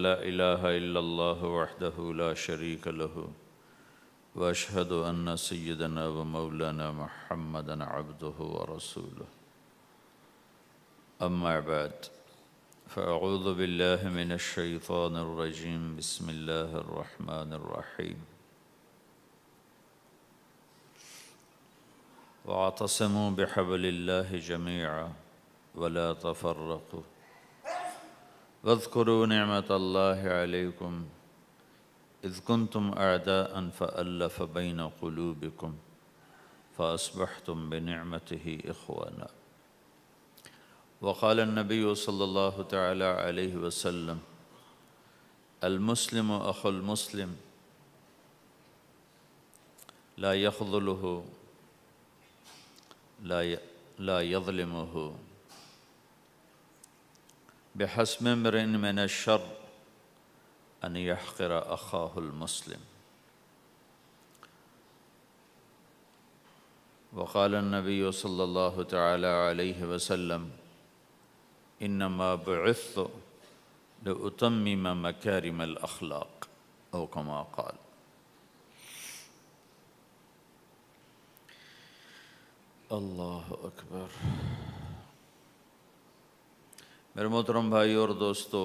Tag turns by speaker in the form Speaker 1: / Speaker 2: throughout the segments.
Speaker 1: لا إله إلا الله وحده لا شريك له وأشهد أن سيدنا ومولانا محمدا عبده ورسوله أما بعد فأعوذ بالله من الشيطان الرجيم بسم الله الرحمن الرحيم واعتصموا بحبل الله جميعا ولا تفرقوا واذكروا نعمة الله عليكم إذ كنتم أعداء فألف بين قلوبكم فأصبحتم بنعمته إخوانا وقال النبي صلى الله تعالى عليه وسلم المسلم أخو المسلم لا يخذله لا يظلمه بحسب امرئ من الشر أن يحقر أخاه المسلم وقال النبي صلى الله تعالى عليه وسلم إنما بعثت لأتمم مكارم الأخلاق أو كما قال۔ اللہ اکبر۔ میرے محترم بھائی اور دوستو،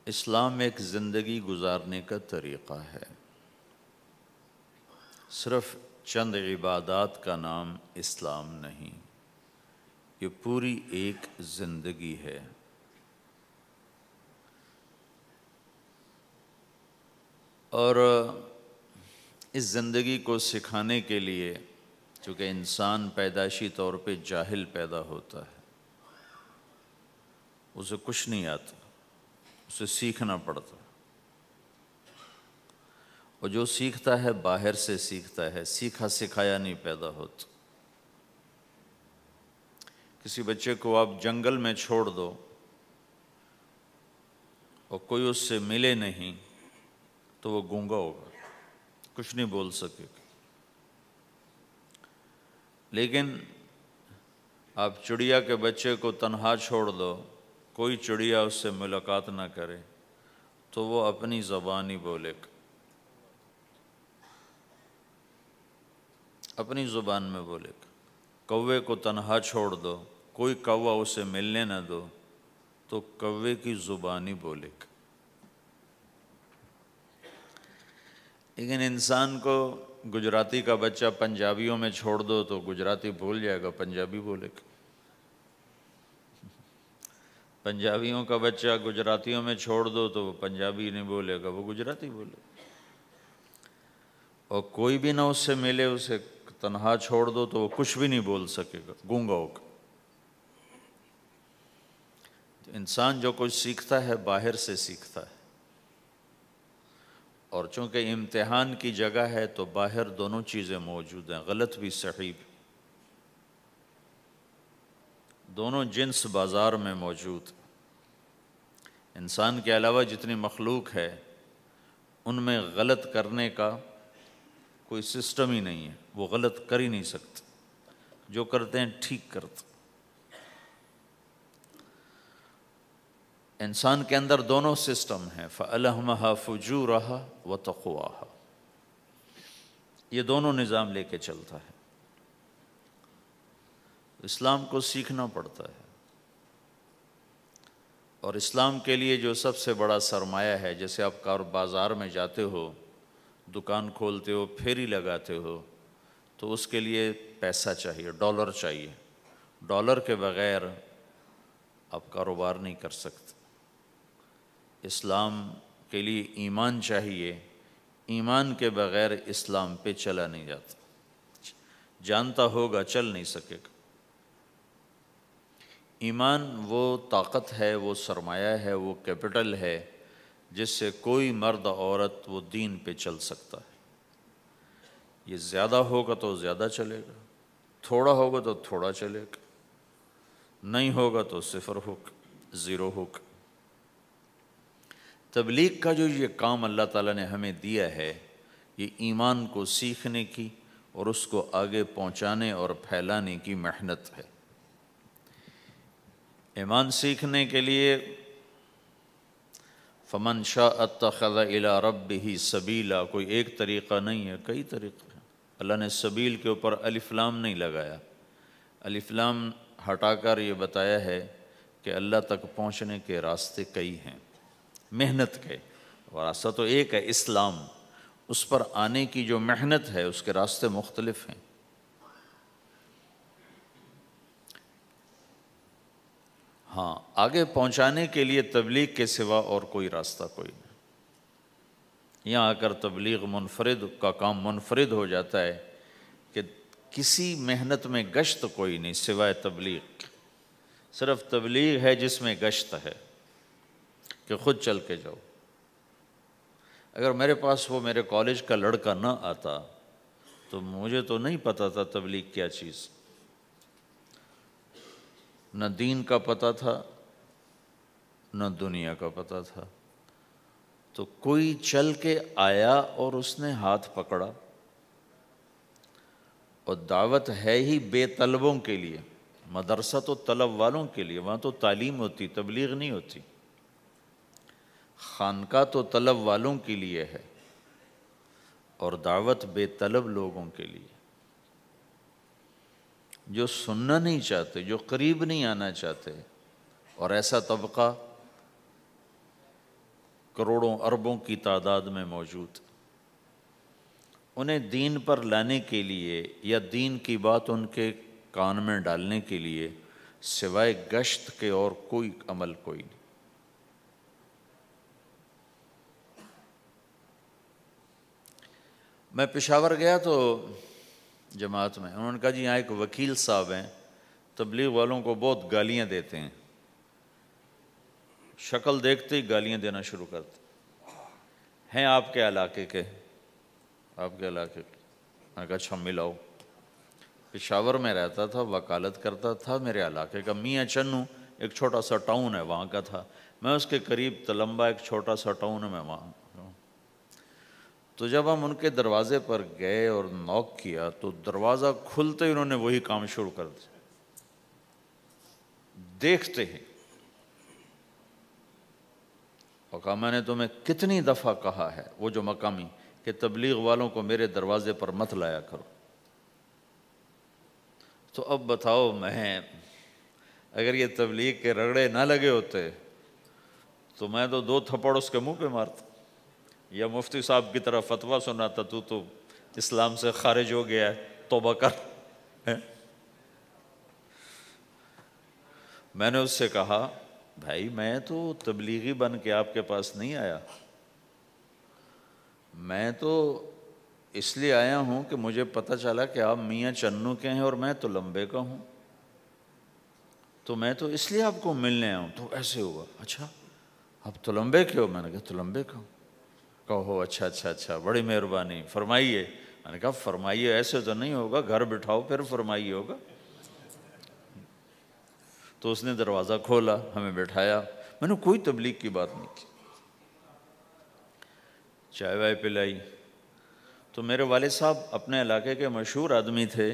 Speaker 1: اسلام ایک زندگی گزارنے کا طریقہ ہے۔ صرف چند عبادات کا نام اسلام نہیں، یہ پوری ایک زندگی ہے۔ اور اس زندگی کو سکھانے کے لیے، چونکہ انسان پیدائشی طور پہ جاہل پیدا ہوتا ہے، اسے کچھ نہیں آتا، اسے سیکھنا پڑتا، اور جو سیکھتا ہے باہر سے سیکھتا ہے، سیکھا سکھایا نہیں پیدا ہوتا۔ کسی بچے کو آپ جنگل میں چھوڑ دو اور کوئی اس سے ملے نہیں تو وہ گونگا ہوگا، کچھ نہیں بول سکے گا۔ لیکن آپ چڑیا کے بچے کو تنہا چھوڑ دو، کوئی چڑیا اس سے ملاقات نہ کرے تو وہ اپنی زبان ہی بولے گا، اپنی زبان میں بولے گا۔ کوے کو تنہا چھوڑ دو، کوئی کوا اسے ملنے نہ دو تو کوے کی زبان ہی بولے گا۔ لیکن انسان کو گجراتی کا بچہ پنجابیوں میں چھوڑ دو تو گجراتی بھول جائے گا، پنجابی بولے گا۔ پنجابیوں کا بچہ گجراتیوں میں چھوڑ دو تو وہ پنجابی نہیں بولے گا، وہ گجراتی بولے گا۔ اور کوئی بھی نہ اس سے ملے، اسے تنہا چھوڑ دو تو وہ کچھ بھی نہیں بول سکے گا، گونگا ہوگا۔ تو انسان جو کچھ سیکھتا ہے باہر سے سیکھتا ہے، اور چونکہ امتحان کی جگہ ہے تو باہر دونوں چیزیں موجود ہیں، غلط بھی صحیح بھی، دونوں جنس بازار میں موجود۔ انسان کے علاوہ جتنی مخلوق ہے ان میں غلط کرنے کا کوئی سسٹم ہی نہیں ہے، وہ غلط کر ہی نہیں سکتے، جو کرتے ہیں ٹھیک کرتے۔ انسان کے اندر دونوں سسٹم ہیں، فَأَلْهَمَهَا فُجُورَهَا وَتَقْوَاهَا، یہ دونوں نظام لے کے چلتا ہے۔ اسلام کو سیکھنا پڑتا ہے، اور اسلام کے لیے جو سب سے بڑا سرمایہ ہے، جیسے آپ بازار میں جاتے ہو، دکان کھولتے ہو، پھیری لگاتے ہو، تو اس کے لیے پیسہ چاہیے، ڈالر چاہیے۔ ڈالر کے بغیر آپ کاروبار نہیں کر سکتے۔ اسلام کے لیے ایمان چاہیے، ایمان کے بغیر اسلام پہ چلا نہیں جاتا، جانتا ہوگا چل نہیں سکے گا۔ ایمان وہ طاقت ہے، وہ سرمایہ ہے، وہ کیپٹل ہے جس سے کوئی مرد عورت وہ دین پہ چل سکتا ہے۔ یہ زیادہ ہوگا تو زیادہ چلے گا، تھوڑا ہوگا تو تھوڑا چلے گا، نہیں ہوگا تو صفر ہوگا، زیرو ہوگا۔ تبلیغ کا جو یہ کام اللہ تعالیٰ نے ہمیں دیا ہے، یہ ایمان کو سیکھنے کی اور اس کو آگے پہنچانے اور پھیلانے کی محنت ہے۔ ایمان سیکھنے کے لیے فمن شاء اتخذ الی ربہ سبیلا، کوئی ایک طریقہ نہیں ہے، کئی طریقے ہیں۔ اللہ نے سبیل کے اوپر الف لام نہیں لگایا، الف لام ہٹا کر یہ بتایا ہے کہ اللہ تک پہنچنے کے راستے کئی ہیں، محنت کے۔ راستہ تو ایک ہے اسلام، اس پر آنے کی جو محنت ہے اس کے راستے مختلف ہیں۔ ہاں، آگے پہنچانے کے لیے تبلیغ کے سوا اور کوئی راستہ کوئی نہیں۔ یہاں آ کر تبلیغ منفرد کا کام منفرد ہو جاتا ہے کہ کسی محنت میں گشت کوئی نہیں سوائے تبلیغ۔ صرف تبلیغ ہے جس میں گشت ہے کہ خود چل کے جاؤ۔ اگر میرے پاس وہ میرے کالج کا لڑکا نہ آتا تو مجھے تو نہیں پتا تھا تبلیغ کیا چیز، نہ دین کا پتہ تھا نہ دنیا کا پتہ تھا۔ تو کوئی چل کے آیا اور اس نے ہاتھ پکڑا، اور دعوت ہے ہی بے طلبوں کے لیے، مدرسہ تو طلب والوں کے لیے، وہاں تو تعلیم ہوتی، تبلیغ نہیں ہوتی۔ خانقاہ تو طلب والوں کے لیے ہے اور دعوت بے طلب لوگوں کے لیے، جو سننا نہیں چاہتے، جو قریب نہیں آنا چاہتے۔ اور ایسا طبقہ کروڑوں اربوں کی تعداد میں موجود، انہیں دین پر لانے کے لیے یا دین کی بات ان کے کان میں ڈالنے کے لیے سوائے گشت کے اور کوئی عمل کوئی نہیں۔ میں پشاور گیا تو جماعت میں انہوں نے کہا جی یہاں ایک وکیل صاحب ہیں، تبلیغ والوں کو بہت گالیاں دیتے ہیں، شکل دیکھتے ہی گالیاں دینا شروع کرتے ہیں آپ کے علاقے کے؟ آپ کے علاقے کے؟ میں نے کہا اچھا ملاؤ۔ پشاور میں رہتا تھا، وکالت کرتا تھا، میرے علاقے کا میاں چنو ایک چھوٹا سا ٹاؤن ہے وہاں کا تھا، میں اس کے قریب تلمبا ایک چھوٹا سا ٹاؤن ہے میں وہاں۔ تو جب ہم ان کے دروازے پر گئے اور نوک کیا تو دروازہ کھلتے ہی انہوں نے وہی کام شروع کر دیا، دیکھتے ہیں۔ اور کہا میں نے تمہیں کتنی دفعہ کہا ہے، وہ جو مقامی، کہ تبلیغ والوں کو میرے دروازے پر مت لایا کرو۔ تو اب بتاؤ، میں اگر یہ تبلیغ کے رگڑے نہ لگے ہوتے تو میں تو 2 تھپڑ اس کے منہ پہ مارتا، یا مفتی صاحب کی طرف فتویٰ سناتا تو اسلام سے خارج ہو گیا ہے، توبہ کر۔ میں نے اس سے کہا بھائی میں تو تبلیغی بن کے آپ کے پاس نہیں آیا، میں تو اس لیے آیا ہوں کہ مجھے پتہ چلا کہ آپ میاں چنو کے ہیں اور میں تو لمبے کا ہوں، تو میں تو اس لیے آپ کو ملنے آیا ہوں۔ تو ایسے ہوا، اچھا آپ تو لمبے کے ہو؟ میں نے کہا تو لمبے کا ہوں۔ کہو اچھا اچھا اچھا، بڑی مہربانی، فرمائیے۔ میں نے کہا فرمائیے ایسے تو نہیں ہوگا، گھر بٹھاؤ پھر فرمائیے ہوگا۔ تو اس نے دروازہ کھولا، ہمیں بٹھایا، میں نے کوئی تبلیغ کی بات نہیں کی، چائے وائے پلائی۔ تو میرے والد صاحب اپنے علاقے کے مشہور آدمی تھے،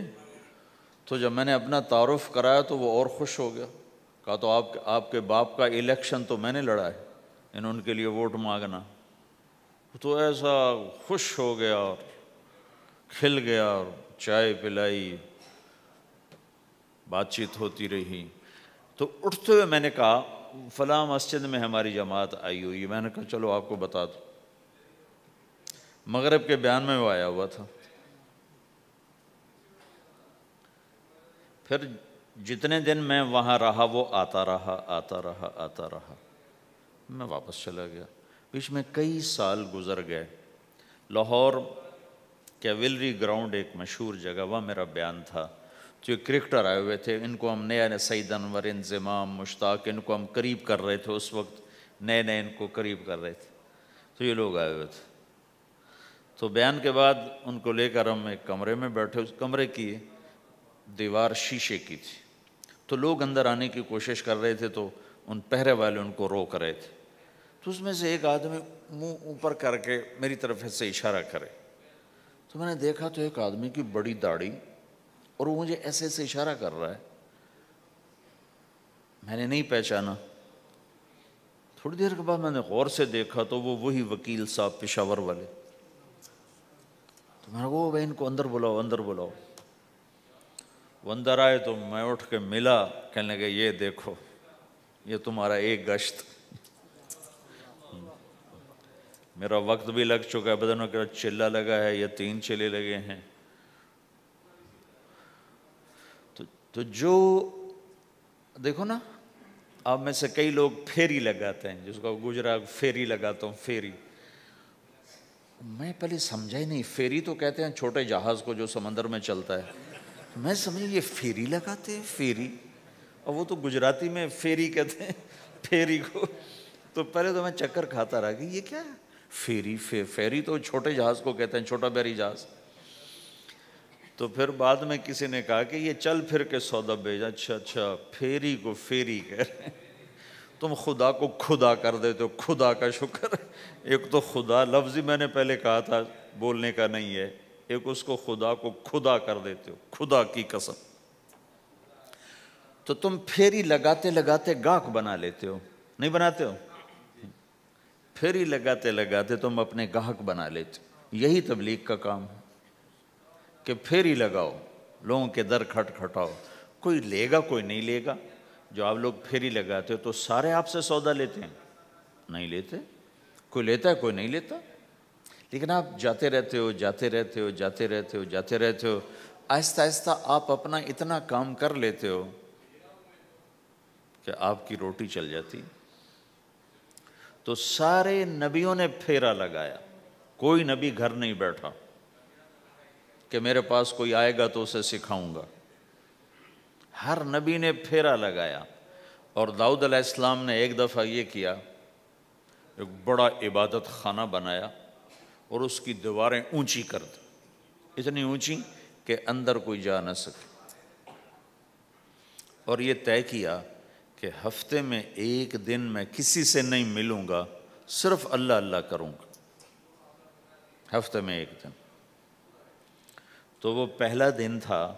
Speaker 1: تو جب میں نے اپنا تعارف کرایا تو وہ اور خوش ہو گیا، کہا تو آپ کے باپ کا الیکشن تو میں نے لڑا ہے، ان کے لیے ووٹ مانگنا۔ تو ایسا خوش ہو گیا اور کھل گیا، اور چائے پلائی، بات چیت ہوتی رہی۔ تو اٹھتے ہوئے میں نے کہا فلاں مسجد میں ہماری جماعت آئی ہوئی ہے، میں نے کہا چلو آپ کو بتا دوں۔ مغرب کے بیان میں وہ آیا ہوا تھا۔ پھر جتنے دن میں وہاں رہا وہ آتا رہا، میں واپس چلا گیا۔ بیچ میں کئی سال گزر گئے۔ لاہور کیولری گراؤنڈ ایک مشہور جگہ، وہاں میرا بیان تھا۔ جو کرکٹر آئے ہوئے تھے، ان کو ہم نیا سعید انور، انضمام، مشتاق، ان کو ہم قریب کر رہے تھے، اس وقت نئے ان کو قریب کر رہے تھے۔ تو یہ لوگ آئے ہوئے تھے۔ تو بیان کے بعد ان کو لے کر ہم ایک کمرے میں بیٹھے، اس کمرے کی دیوار شیشے کی تھی، تو لوگ اندر آنے کی کوشش کر رہے تھے، تو ان پہرے والے ان کو روک رہے تھے۔ تو اس میں سے ایک آدمی منہ اوپر کر کے میری طرف سے اشارہ کرے، تو میں نے دیکھا تو ایک آدمی کی بڑی داڑھی، اور وہ مجھے ایسے ایسے اشارہ کر رہا ہے، میں نے نہیں پہچانا۔ تھوڑی دیر کے بعد میں نے غور سے دیکھا تو وہ وہی وکیل صاحب پشاور والے۔ تو میں نے کہا بھائی ان کو اندر بلاؤ، اندر بلاؤ۔ وہ اندر آئے تو میں اٹھ کے ملا، کہنے لگے یہ دیکھو یہ تمہارا ایک گشت، میرا وقت بھی لگ چکا ہے، بدنوں کا چلہ لگا ہے یا 3 چلے لگے ہیں۔ تو جو دیکھو نا، آپ میں سے کئی لوگ پھیری لگاتے ہیں، جس کو گجرا پھیری لگاتا ہوں، پھیری۔ میں پہلے سمجھا ہی نہیں، پھیری تو کہتے ہیں چھوٹے جہاز کو جو سمندر میں چلتا ہے، میں سمجھا یہ پھیری لگاتے ہیں، پھیری، اور وہ تو گجراتی میں پھیری کہتے ہیں پھیری کو۔ تو پہلے تو میں چکر کھاتا رہا کہ یہ کیا ہے پھیری، پھیری تو چھوٹے جہاز کو کہتے ہیں، چھوٹا بحری جہاز۔ تو پھر بعد میں کسی نے کہا کہ یہ چل پھر کے سودا بھیجا، اچھا پھیری کو پھیری کہہ رہے ہیں، تم خدا کو خدا کر دیتے ہو، خدا کا شکر۔ ایک تو خدا لفظ ہی میں نے پہلے کہا تھا بولنے کا نہیں ہے، ایک اس کو خدا کو خدا کر دیتے ہو، خدا کی قسم۔ تو تم پھیری لگاتے لگاتے گاہک بنا لیتے ہو، نہیں بناتے ہو؟ پھیری لگاتے لگاتے تم اپنے گاہک بنا لیتے ہو۔ یہی تبلیغ کا کام ہے کہ پھیری لگاؤ، لوگوں کے در کھٹکھٹاؤ، کوئی لے گا کوئی نہیں لے گا۔ جو آپ لوگ پھیری لگاتے ہو تو سارے آپ سے سودا لیتے ہیں؟ نہیں لیتے، کوئی لیتا ہے کوئی نہیں لیتا، لیکن آپ جاتے رہتے ہو، جاتے رہتے ہو، جاتے رہتے ہو، جاتے رہتے ہو، آہستہ آہستہ آپ اپنا اتنا کام کر لیتے ہو کہ آپ کی روٹی چل جاتی۔ تو سارے نبیوں نے پھیرا لگایا، کوئی نبی گھر نہیں بیٹھا کہ میرے پاس کوئی آئے گا تو اسے سکھاؤں گا، ہر نبی نے پھیرا لگایا۔ اور داؤد علیہ السلام نے ایک دفعہ یہ کیا، ایک بڑا عبادت خانہ بنایا اور اس کی دیواریں اونچی کر دی، اتنی اونچی کہ اندر کوئی جا نہ سکے، اور یہ طے کیا کہ ہفتے میں ایک دن میں کسی سے نہیں ملوں گا، صرف اللہ اللہ کروں گا، ہفتے میں ایک دن۔ تو وہ پہلا دن تھا،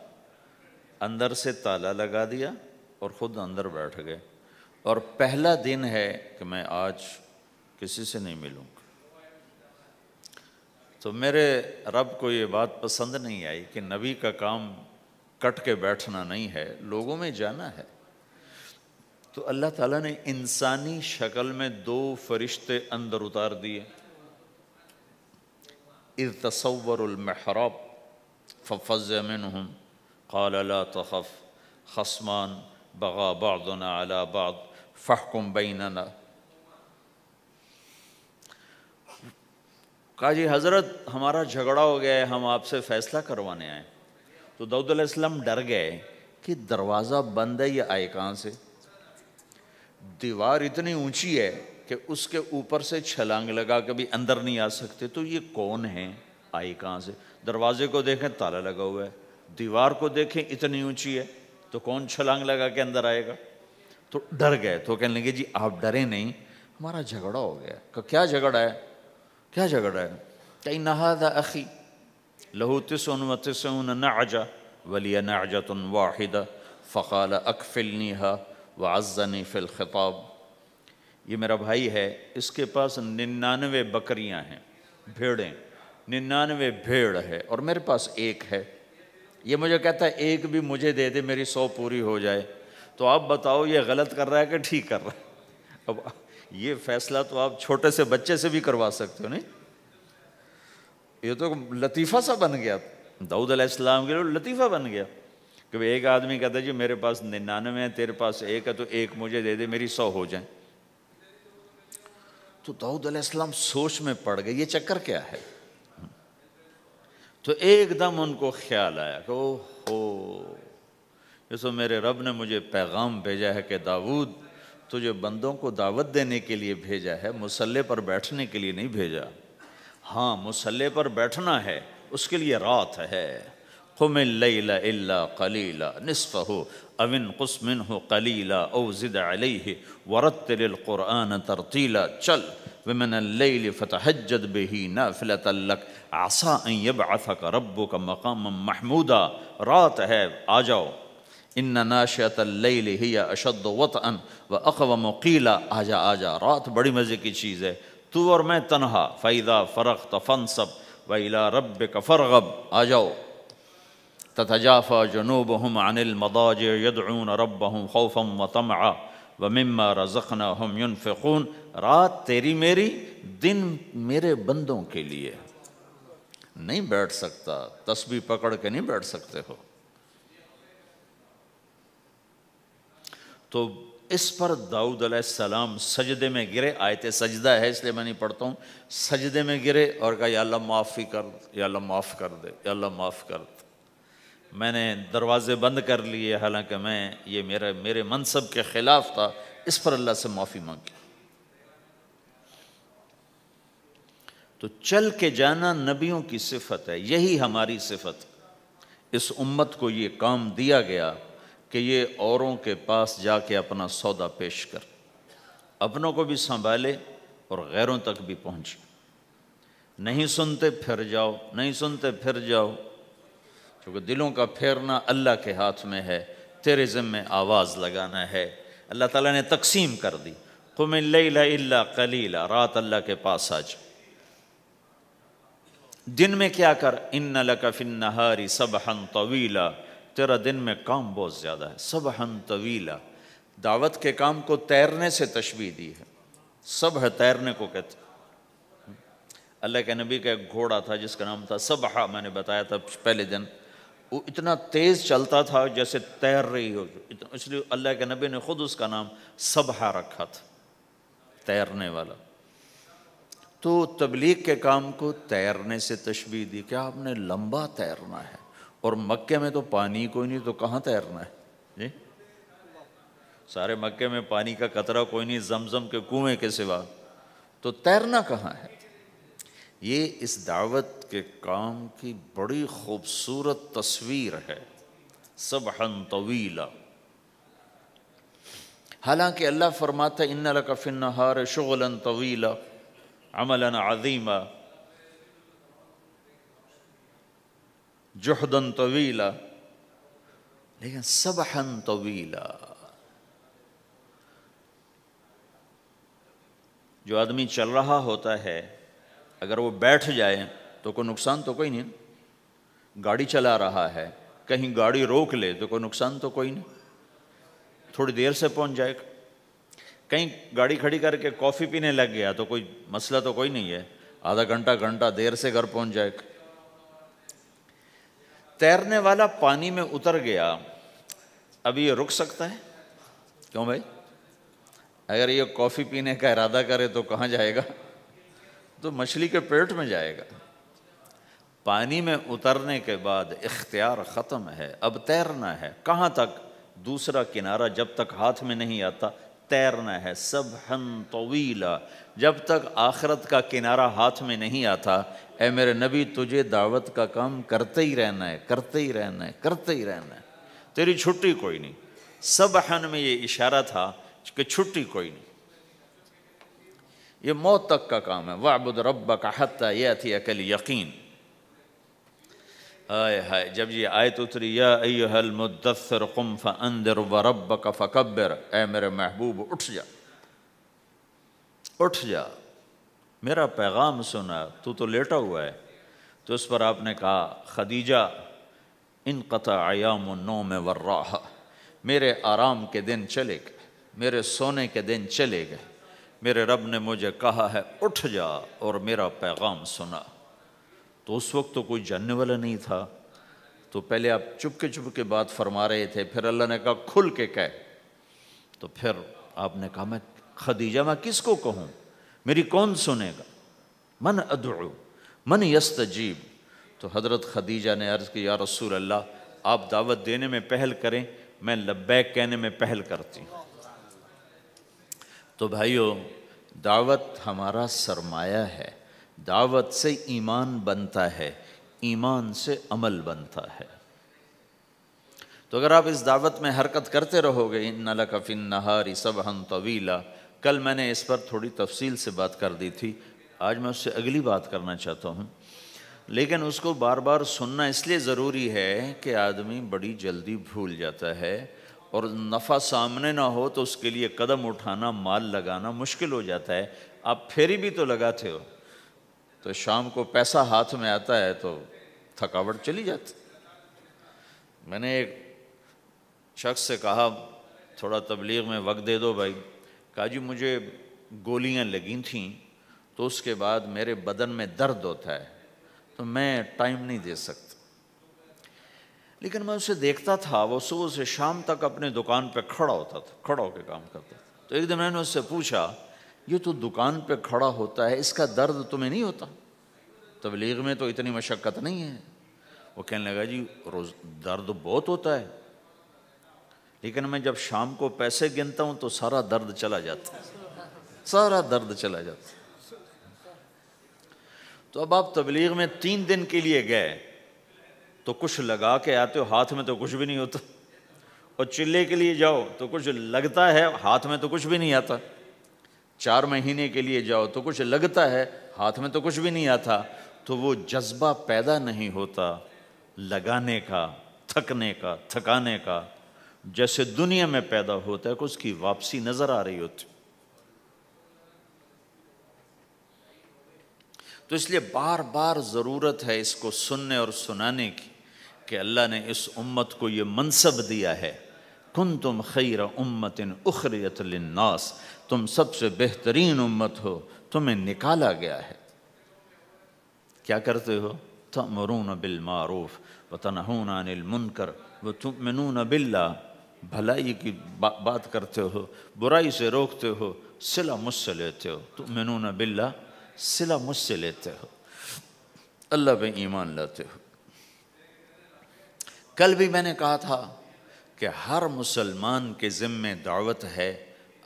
Speaker 1: اندر سے تالا لگا دیا اور خود اندر بیٹھ گئے، اور پہلا دن ہے کہ میں آج کسی سے نہیں ملوں گا۔ تو میرے رب کو یہ بات پسند نہیں آئی کہ نبی کا کام کٹ کے بیٹھنا نہیں ہے، لوگوں میں جانا ہے۔ تو اللہ تعالیٰ نے انسانی شکل میں 2 فرشتے اندر اتار دیے۔ اذ تصور المحراب ففزع منهم قال لا تخف خصمان بغى بعضنا على بعض فاحكم بيننا۔ کہا جی حضرت ہمارا جھگڑا ہو گیا ہے، ہم آپ سے فیصلہ کروانے آئے۔ تو داؤد علیہ السلام ڈر گئے کہ دروازہ بند ہے، یہ آئے کہاں سے؟ دیوار اتنی اونچی ہے کہ اس کے اوپر سے چھلانگ لگا کے بھی اندر نہیں آ سکتے، تو یہ کون ہیں، آئی کہاں سے؟ دروازے کو دیکھیں تالا لگا ہوا ہے، دیوار کو دیکھیں اتنی اونچی ہے، تو کون چھلانگ لگا کے اندر آئے گا؟ تو ڈر گئے۔ تو کہنے لگے جی آپ ڈرے نہیں، ہمارا جھگڑا ہو گیا۔ کہ کیا جھگڑا ہے؟ کیا جھگڑا ہے؟ کہ ان ھذا اخی لہ 99 نعجہ ولی نعجۃ واحدہ فقال اکفلنیھا وعزنی فی الخطاب۔ یہ میرا بھائی ہے، اس کے پاس 99 بکریاں ہیں، بھیڑیں، 99 بھیڑ ہے، اور میرے پاس ایک ہے۔ یہ مجھے کہتا ہے ایک بھی مجھے دے دے، میری 100 پوری ہو جائے۔ تو آپ بتاؤ یہ غلط کر رہا ہے کہ ٹھیک کر رہا ہے؟ اب یہ فیصلہ تو آپ چھوٹے سے بچے سے بھی کروا سکتے ہو، نہیں؟ یہ تو لطیفہ سا بن گیا، داؤد علیہ السلام کے لیے لطیفہ بن گیا کہ ایک آدمی کہتا ہے جی میرے پاس 99 ہے، تیرے پاس ایک ہے، تو ایک مجھے دے دے، میری 100 ہو جائیں۔ تو داؤد علیہ السلام سوچ میں پڑ گئے، یہ چکر کیا ہے؟ تو ایک دم ان کو خیال آیا کہ اوہو، یہ تو میرے رب نے مجھے پیغام بھیجا ہے کہ داؤد تجھے بندوں کو دعوت دینے کے لیے بھیجا ہے، مصلی پر بیٹھنے کے لیے نہیں بھیجا۔ ہاں مصلی پر بیٹھنا ہے، اس کے لیے رات ہے۔ قم اللیل الا قلیلا نصفہ او انقص منہ قلیلا او زد علیہ ورتل القرآن ترتیلا۔ چل ومن اللیل فتہجد بہ نافلۃ لک عسیٰ ان یبعثک ربک مقاما محمودا، رات ہے آ جاؤ، ان ناشئۃ اللیل ہی اشد وطئا واقوم قیلا، آجا آجا، رات بڑی مزے کی چیز ہے، تو اور میں تنہا، فَإِذَا فَرَغْتَ فَانصَبْ وَإِلَىٰ رَبِّكَ فَارْغَب، آ جاؤ۔ تتجافى جنوبهم عن المضاجع يدعون ربهم خوفا وطمعا ومما رزقناهم ينفقون، رات تیری میری، دن میرے بندوں کے لیے۔ نہیں بیٹھ سکتا، تسبیح پکڑ کے نہیں بیٹھ سکتے ہو۔ تو اس پر داؤد علیہ السلام سجدے میں گرے، آیت سجدہ ہے اس لیے میں نہیں پڑھتا ہوں، سجدے میں گرے اور کہا یا اللہ معافی کر، یا اللہ معاف کر دے، یا اللہ معاف کر دے، میں نے دروازے بند کر لیے، حالانکہ یہ میرے منصب کے خلاف تھا، اس پر اللہ سے معافی مانگی۔ تو چل کے جانا نبیوں کی صفت ہے، یہی ہماری صفت۔ اس امت کو یہ کام دیا گیا کہ یہ اوروں کے پاس جا کے اپنا سودا پیش کر، اپنوں کو بھی سنبھالے اور غیروں تک بھی پہنچے۔ نہیں سنتے پھر جاؤ، نہیں سنتے پھر جاؤ، کیونکہ دلوں کا پھیرنا اللہ کے ہاتھ میں ہے، تیرے ذمہ آواز لگانا ہے۔ اللہ تعالیٰ نے تقسیم کر دی، قم اللیل الا قلیلا، رات اللہ کے پاس آ جا، دن میں کیا کر، ان لک فی النہار سبحا طویلا، تیرا دن میں کام بہت زیادہ ہے، سبحا طویلا۔ دعوت کے کام کو تیرنے سے تشبیہ دی ہے، سبح تیرنے کو کہتے ہیں۔ اللہ کے نبی کا ایک گھوڑا تھا جس کا نام تھا سبحہ، میں نے بتایا تھا پہلے دن، وہ اتنا تیز چلتا تھا جیسے تیر رہی ہو، اس لیے اللہ کے نبی نے خود اس کا نام سبحہ رکھا تھا، تیرنے والا۔ تو تبلیغ کے کام کو تیرنے سے تشبیہ دی کہ آپ نے لمبا تیرنا ہے، اور مکے میں تو پانی کوئی نہیں، تو کہاں تیرنا ہے جی؟ سارے مکے میں پانی کا قطرہ کوئی نہیں زمزم کے کنویں کے سوا، تو تیرنا کہاں ہے؟ یہ اس دعوت کے کام کی بڑی خوبصورت تصویر ہے، سبحا طویلا۔ حالانکہ اللہ فرماتا ہے ان لک فی النہار شغلا طویلا، عملا عظیما، جہدا طویلا، لیکن سبحا طویلا۔ جو آدمی چل رہا ہوتا ہے اگر وہ بیٹھ جائے تو کوئی نقصان تو کوئی نہیں، گاڑی چلا رہا ہے کہیں گاڑی روک لے تو کوئی نقصان تو کوئی نہیں، تھوڑی دیر سے پہنچ جائے گا۔ کہیں گاڑی کھڑی کر کے کافی پینے لگ گیا تو کوئی مسئلہ تو کوئی نہیں ہے، آدھا گھنٹہ دیر سے گھر پہنچ جائے گا۔ تیرنے والا پانی میں اتر گیا، اب یہ رک سکتا ہے؟ کیوں بھائی؟ اگر یہ کافی پینے کا ارادہ کرے تو کہاں جائے گا؟ تو مچھلی کے پیٹ میں جائے گا۔ پانی میں اترنے کے بعد اختیار ختم ہے، اب تیرنا ہے۔ کہاں تک؟ دوسرا کنارہ جب تک ہاتھ میں نہیں آتا تیرنا ہے، سبحا طویلا، جب تک آخرت کا کنارہ ہاتھ میں نہیں آتا۔ اے میرے نبی تجھے دعوت کا کام کرتے ہی رہنا ہے، کرتے ہی رہنا ہے، کرتے ہی رہنا ہے، تیری چھٹی کوئی نہیں۔ سبحا میں یہ اشارہ تھا کہ چھٹی کوئی نہیں، یہ موت تک کا کام ہے۔ وَاعْبُدْ رَبَّكَ حَتَّى يَأْتِيَكَ الْيَقِينُ۔ ہائے ہائے، جب یہ آیت اتری یا ایھا المدثر قم فانذر وربک فکبر، اے میرے محبوب اٹھ جا، اٹھ جا، میرا پیغام سنا، تو لیٹا ہوا ہے۔ تو اس پر آپ نے کہا خدیجہ انقطع ایام النوم والراحہ، میرے آرام کے دن چلے گئے، میرے سونے کے دن چلے گئے، میرے رب نے مجھے کہا ہے اٹھ جا اور میرا پیغام سنا۔ تو اس وقت تو کوئی جاننے والا نہیں تھا، تو پہلے آپ چپ کے بات فرما رہے تھے، پھر اللہ نے کہا کھل کے کہہ، تو پھر آپ نے کہا میں خدیجہ میں کس کو کہوں، میری کون سنے گا، من ادعو من یستجیب۔ تو حضرت خدیجہ نے عرض کی یا رسول اللہ آپ دعوت دینے میں پہل کریں، میں لبیک کہنے میں پہل کرتی ہوں۔ تو بھائیو، دعوت ہمارا سرمایہ ہے، دعوت سے ایمان بنتا ہے، ایمان سے عمل بنتا ہے۔ تو اگر آپ اس دعوت میں حرکت کرتے رہو گے، ان لک فی النہار سبحا طویلا، کل میں نے اس پر تھوڑی تفصیل سے بات کر دی تھی، آج میں اس سے اگلی بات کرنا چاہتا ہوں، لیکن اس کو بار بار سننا اس لیے ضروری ہے کہ آدمی بڑی جلدی بھول جاتا ہے، اور نفع سامنے نہ ہو تو اس کے لیے قدم اٹھانا، مال لگانا مشکل ہو جاتا ہے۔ آپ پھیری بھی تو لگاتے ہو، تو شام کو پیسہ ہاتھ میں آتا ہے تو تھکاوٹ چلی جاتی۔ میں نے ایک شخص سے کہا تھوڑا تبلیغ میں وقت دے دو بھائی، کہا جی مجھے گولیاں لگی تھیں تو اس کے بعد میرے بدن میں درد ہوتا ہے تو میں ٹائم نہیں دے سکتا، لیکن میں اسے دیکھتا تھا وہ صبح سے شام تک اپنے دکان پہ کھڑا ہوتا تھا، کھڑا ہو کے کام کرتا تھا۔ تو ایک دن میں نے اس سے پوچھا یہ تو دکان پہ کھڑا ہوتا ہے، اس کا درد تمہیں نہیں ہوتا؟ تبلیغ میں تو اتنی مشقت نہیں ہے۔ وہ کہنے لگا جی روز درد بہت ہوتا ہے، لیکن میں جب شام کو پیسے گنتا ہوں تو سارا درد چلا جاتا، سارا درد چلا جاتا۔ تو اب آپ تبلیغ میں 3 دن کے لیے گئے تو کچھ لگا کے آتے ہو، ہاتھ میں تو کچھ بھی نہیں ہوتا، اور چلے کے لیے جاؤ تو کچھ لگتا ہے، ہاتھ میں تو کچھ بھی نہیں آتا۔ 4 مہینے کے لیے جاؤ تو کچھ لگتا ہے، ہاتھ میں تو کچھ بھی نہیں آتا۔ تو وہ جذبہ پیدا نہیں ہوتا لگانے کا، تھکنے کا، تھکانے کا، جیسے دنیا میں پیدا ہوتا ہے کہ اس کی واپسی نظر آ رہی ہوتی۔ تو اس لیے بار بار ضرورت ہے اس کو سننے اور سنانے کی کہ اللہ نے اس امت کو یہ منصب دیا ہے، کنتم خیر امت اخرجت للناس، تم سب سے بہترین امت ہو، تمہیں نکالا گیا ہے۔ کیا کرتے ہو؟ تأمرون بالمعروف وتنہون عن المنکر وتؤمنون باللہ، بھلائی کی بات کرتے ہو، برائی سے روکتے ہو، صلہ مجھ سے لیتے ہو، تؤمنون باللہ، صلہ مجھ سے لیتے ہو، اللہ پہ ایمان لاتے ہو۔ کل بھی میں نے کہا تھا کہ ہر مسلمان کے ذمہ دعوت ہے،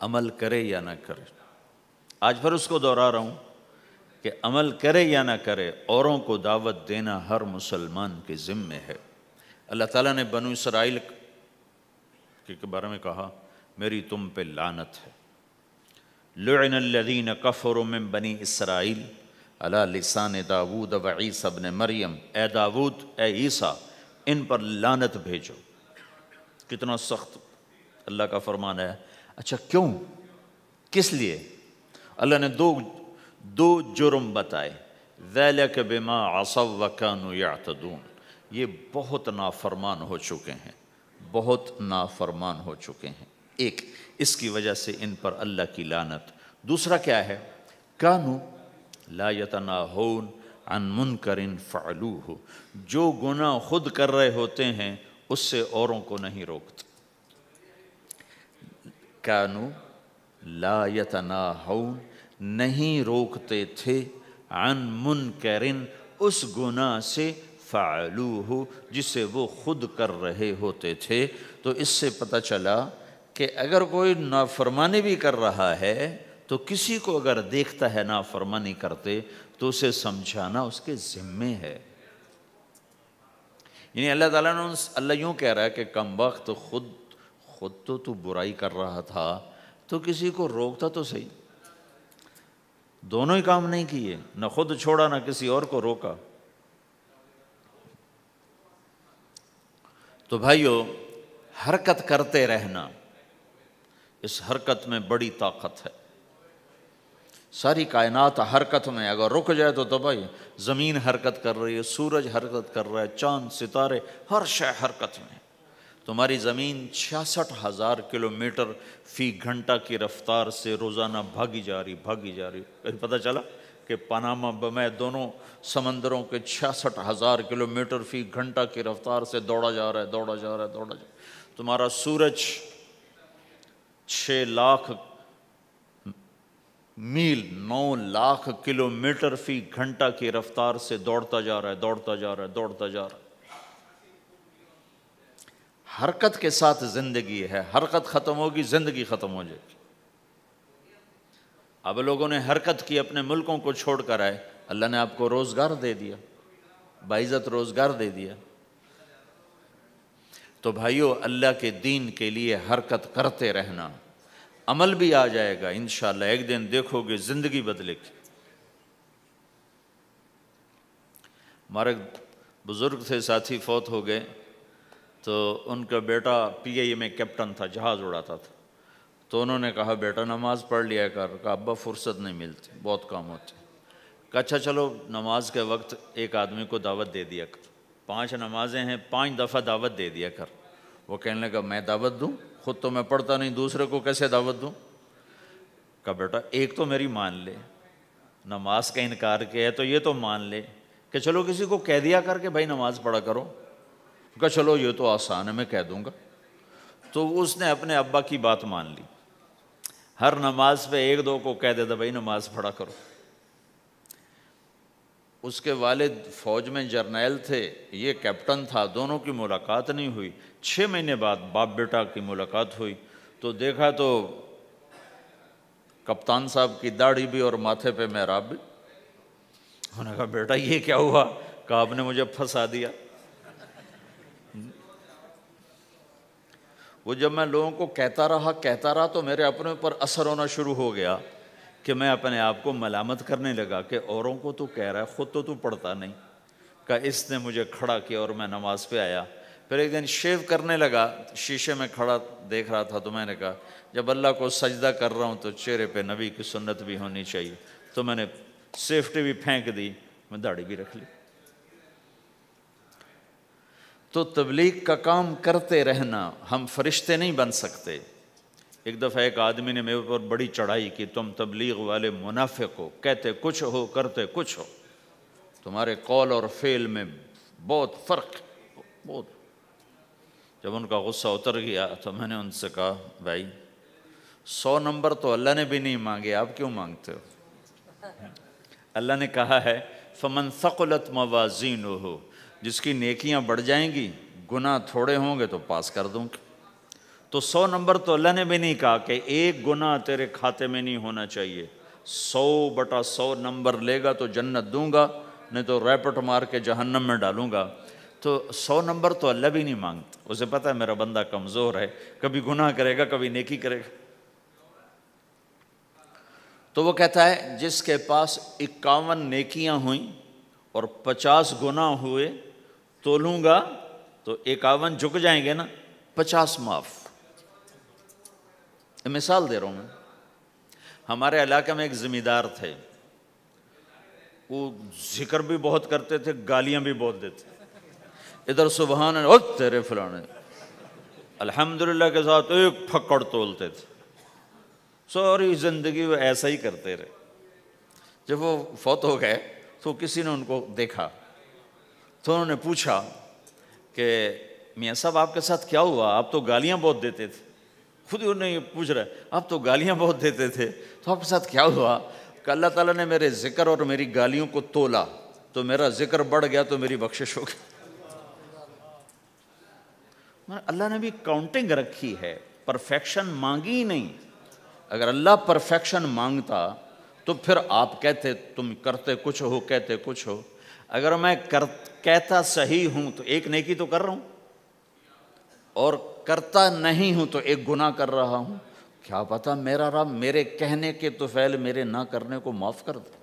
Speaker 1: عمل کرے یا نہ کرے۔ آج پھر اس کو دہرا رہا ہوں کہ عمل کرے یا نہ کرے، اوروں کو دعوت دینا ہر مسلمان کے ذمہ ہے۔ اللہ تعالیٰ نے بنو اسرائیل کے بارے میں کہا میری تم پہ لعنت ہے، لعن الذین کفروا من بنی اسرائیل علی لسان داود و عیسیٰ ابن مریم، اے داود، اے عیسیٰ، ان پر لعنت بھیجو۔ کتنا سخت اللہ کا فرمان ہے۔ اچھا کیوں؟ کس لیے؟ اللہ نے دو جرم بتائے، ذَلِكَ بِمَا عَصَوْا وَكَانُوا يَعْتَدُونَ، یہ بہت نافرمان ہو چکے ہیں، بہت نافرمان ہو چکے ہیں۔ ایک اس کی وجہ سے ان پر اللہ کی لعنت۔ دوسرا کیا ہے؟ کانوا لا یتناہون عن منکر فعلوہ، جو گناہ خود کر رہے ہوتے ہیں اس سے اوروں کو نہیں روکتے۔ کانوا لا یتناہون، نہیں روکتے تھے، عن منکر، اس گناہ سے، فعلوہ، جسے وہ خود کر رہے ہوتے تھے۔ تو اس سے پتہ چلا کہ اگر کوئی نافرمانی بھی کر رہا ہے تو کسی کو اگر دیکھتا ہے نافرمانی کرتے تو اسے سمجھانا اس کے ذمے ہے۔ یعنی اللہ تعالیٰ نے اللہ یوں کہہ رہا ہے کہ کم وقت خود تو برائی کر رہا تھا تو کسی کو روکتا تو صحیح۔ دونوں ہی کام نہیں کیے، نہ خود چھوڑا نہ کسی اور کو روکا۔ تو بھائیو، حرکت کرتے رہنا، اس حرکت میں بڑی طاقت ہے۔ ساری کائنات حرکت میں، اگر رک جائے تو تباہی۔ زمین حرکت کر رہی ہے، سورج حرکت کر رہا ہے، چاند، ستارے، ہر شے حرکت میں۔ تمہاری زمین 66,000 کلومیٹر فی گھنٹہ کی رفتار سے روزانہ بھاگی جا رہی۔ کہیں پتہ چلا کہ پاناما میں دونوں سمندروں کے 66,000 کلومیٹر فی گھنٹہ کی رفتار سے دوڑا جا رہا ہے۔ تمہارا سورج 6 لاکھ میل، 9 لاکھ کلومیٹر فی گھنٹہ کی رفتار سے دوڑتا جا رہا ہے۔ حرکت کے ساتھ زندگی ہے، حرکت ختم ہوگی زندگی ختم ہو جائے گی۔ اب لوگوں نے حرکت کی، اپنے ملکوں کو چھوڑ کر آئے، اللہ نے آپ کو روزگار دے دیا، باعزت روزگار دے دیا۔ تو بھائیو، اللہ کے دین کے لیے حرکت کرتے رہنا، عمل بھی آ جائے گا انشاءاللہ، ایک دن دیکھو گے زندگی بدلے گی۔ ہمارے بزرگ تھے، ساتھی فوت ہو گئے، تو ان کا بیٹا پی آئی اے میں کیپٹن تھا، جہاز اڑاتا تھا۔ تو انہوں نے کہا بیٹا نماز پڑھ لیا کر۔ کہا ابا فرصت نہیں ملتی، بہت کام ہوتے۔ کہا اچھا چلو نماز کے وقت ایک آدمی کو دعوت دے دیا کر، 5 نمازیں ہیں، 5 دفعہ دعوت دے دیا کر۔ وہ کہنے لگا میں دعوت دوں؟ خود تو میں پڑھتا نہیں، دوسرے کو کیسے دعوت دوں؟ کہا بیٹا ایک تو میری مان لے، نماز کا انکار کیا ہے تو یہ تو مان لے کہ چلو کسی کو کہہ دیا کر کہ بھائی نماز پڑھا کرو۔ کہا چلو یہ تو آسان ہے، میں کہہ دوں گا۔ تو اس نے اپنے ابا کی بات مان لی، ہر نماز پہ 1-2 کو کہہ دیتا بھائی نماز پڑھا کرو۔ اس کے والد فوج میں جرنیل تھے، یہ کیپٹن تھا، دونوں کی ملاقات نہیں ہوئی۔ 6 مہینے بعد باپ بیٹا کی ملاقات ہوئی تو دیکھا تو کپتان صاحب کی داڑھی بھی اور ماتھے پہ محراب بھی۔ انہوں نے کہا بیٹا یہ کیا ہوا؟ کہا آپ نے مجھے پھنسا دیا۔ وہ جب میں لوگوں کو کہتا رہا تو میرے اپنے اوپر اثر ہونا شروع ہو گیا کہ میں اپنے آپ کو ملامت کرنے لگا کہ اوروں کو تو کہہ رہا ہے، خود تو پڑھتا نہیں۔ کہا اس نے مجھے کھڑا کیا اور میں نماز پہ آیا۔ پھر ایک دن شیو کرنے لگا، شیشے میں کھڑا دیکھ رہا تھا، تو میں نے کہا جب اللہ کو سجدہ کر رہا ہوں تو چہرے پہ نبی کی سنت بھی ہونی چاہیے۔ تو میں نے سیفٹی بھی پھینک دی، میں داڑھی بھی رکھ لی۔ تو تبلیغ کا کام کرتے رہنا، ہم فرشتے نہیں بن سکتے۔ ایک دفعہ ایک آدمی نے میرے اوپر بڑی چڑھائی کی، تم تبلیغ والے منافق ہو، کہتے کچھ ہو کرتے کچھ ہو، تمہارے قول اور فعل میں بہت فرق ہے، بہت۔ جب ان کا غصہ اتر گیا تو میں نے ان سے کہا بھائی 100 نمبر تو اللہ نے بھی نہیں مانگے، آپ کیوں مانگتے ہو؟ اللہ نے کہا ہے فَمَنْ ثَقُلَتْ مَوَازِينُهُ، جس کی نیکیاں بڑھ جائیں گی، گناہ تھوڑے ہوں گے تو پاس کر دوں گا۔ تو 100 نمبر تو اللہ نے بھی نہیں کہا کہ ایک گناہ تیرے کھاتے میں نہیں ہونا چاہیے، 100/100 نمبر لے گا تو جنت دوں گا، نہیں تو ریپٹ مار کے جہنم میں ڈالوں گا۔ تو 100 نمبر تو اللہ بھی نہیں مانگتا، اسے پتہ ہے میرا بندہ کمزور ہے، کبھی گناہ کرے گا کبھی نیکی کرے گا۔ تو وہ کہتا ہے جس کے پاس 51 نیکیاں ہوئیں اور 50 گناہ ہوئے تولوں گا تو 51 جھک جائیں گے نا، 50 معاف۔ مثال دے رہا ہوں میں، ہمارے علاقے میں ایک زمیندار تھے، وہ ذکر بھی بہت کرتے تھے، گالیاں بھی بہت دیتے، ادھر سبحان اللہ تیرے فلانے، الحمدللہ کے ساتھ ایک پھکڑ تولتے تھے، ساری زندگی وہ ایسا ہی کرتے رہے۔ جب وہ فوت ہو گئے تو کسی نے ان کو دیکھا تو انہوں نے پوچھا کہ میاں صاحب آپ کے ساتھ کیا ہوا؟ آپ تو گالیاں بہت دیتے تھے۔ خود ہی انہیں یہ پوچھ رہے آپ تو گالیاں بہت دیتے تھے، تو آپ کے ساتھ کیا ہوا؟ کہ اللہ تعالیٰ نے میرے ذکر اور میری گالیوں کو تولا، تو میرا ذکر بڑھ گیا تو میری بخشش ہو گئی۔ اللہ نے بھی کاؤنٹنگ رکھی ہے، پرفیکشن مانگی ہی نہیں۔ اگر اللہ پرفیکشن مانگتا تو پھر آپ کہتے تم کرتے کچھ ہو کہتے کچھ ہو۔ اگر میں کہتا صحیح ہوں تو ایک نیکی تو کر رہا ہوں، اور کرتا نہیں ہوں تو ایک گناہ کر رہا ہوں۔ کیا پتا میرا رب میرے کہنے کے طفیل میرے نہ کرنے کو معاف کر دے۔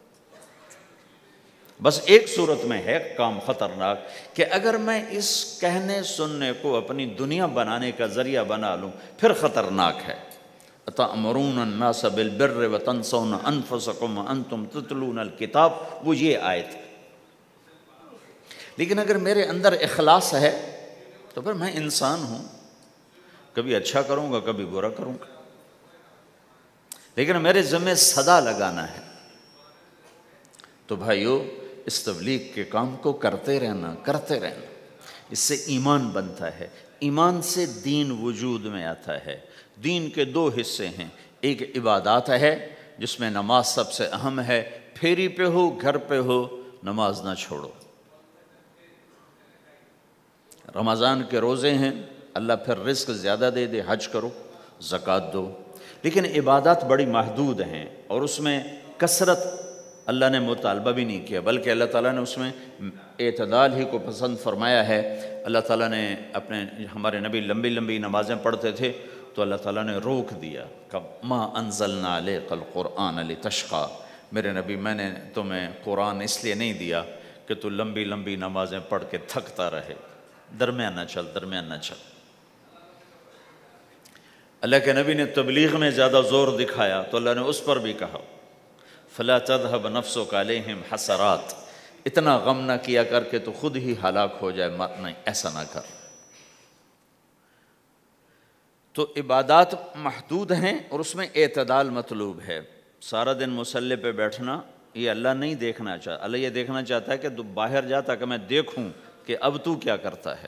Speaker 1: بس ایک صورت میں ہے کام خطرناک کہ اگر میں اس کہنے سننے کو اپنی دنیا بنانے کا ذریعہ بنا لوں پھر خطرناک ہے۔ أَتَأْمُرُونَ النَّاسَ بِالْبِرِّ وَتَنْسَوْنَ أَنفُسَكُمْ وَأَنْتُمْ تُتْلُونَ الْكِتَابَ، وہ یہ آیت ہے۔ لیکن اگر میرے اندر اخلاص ہے تو پھر میں انسان ہوں، کبھی اچھا کروں گا کبھی برا کروں گا، لیکن میرے ذمہ صدا لگانا ہے۔ تو بھائیو اس تبلیغ کے کام کو کرتے رہنا، اس سے ایمان بنتا ہے، ایمان سے دین وجود میں آتا ہے۔ دین کے 2 حصے ہیں، ایک عبادات ہے جس میں نماز سب سے اہم ہے، پھیری پہ ہو گھر پہ ہو نماز نہ چھوڑو۔ رمضان کے روزے ہیں، اللہ پھر رزق زیادہ دے دے، حج کرو، زکوٰۃ دو، لیکن عبادات بڑی محدود ہیں اور اس میں کثرت اللہ نے مطالبہ بھی نہیں کیا، بلکہ اللہ تعالیٰ نے اس میں اعتدال ہی کو پسند فرمایا ہے۔ اللہ تعالیٰ نے ہمارے نبی لمبی لمبی نمازیں پڑھتے تھے تو اللہ تعالیٰ نے روک دیا کہ ما انزلنا علیک القرآن لتشقی، میرے نبی میں نے تمہیں قرآن اس لیے نہیں دیا کہ تو لمبی لمبی نمازیں پڑھ کے تھکتا رہے، درمیانہ چل درمیانہ چل۔ اللہ کے نبی نے تبلیغ میں زیادہ زور دکھایا تو اللہ نے اس پر بھی کہا فلا تذهب نفسك علیہم حسرات، اتنا غم نہ کیا کر کے تو خود ہی ہلاک ہو جائے، نہیں ایسا نہ کر۔ تو عبادات محدود ہیں اور اس میں اعتدال مطلوب ہے۔ سارا دن مصلی پہ بیٹھنا یہ اللہ نہیں دیکھنا چاہتا، اللہ یہ دیکھنا چاہتا ہے کہ تو باہر جاتا کہ میں دیکھوں کہ اب تو کیا کرتا ہے۔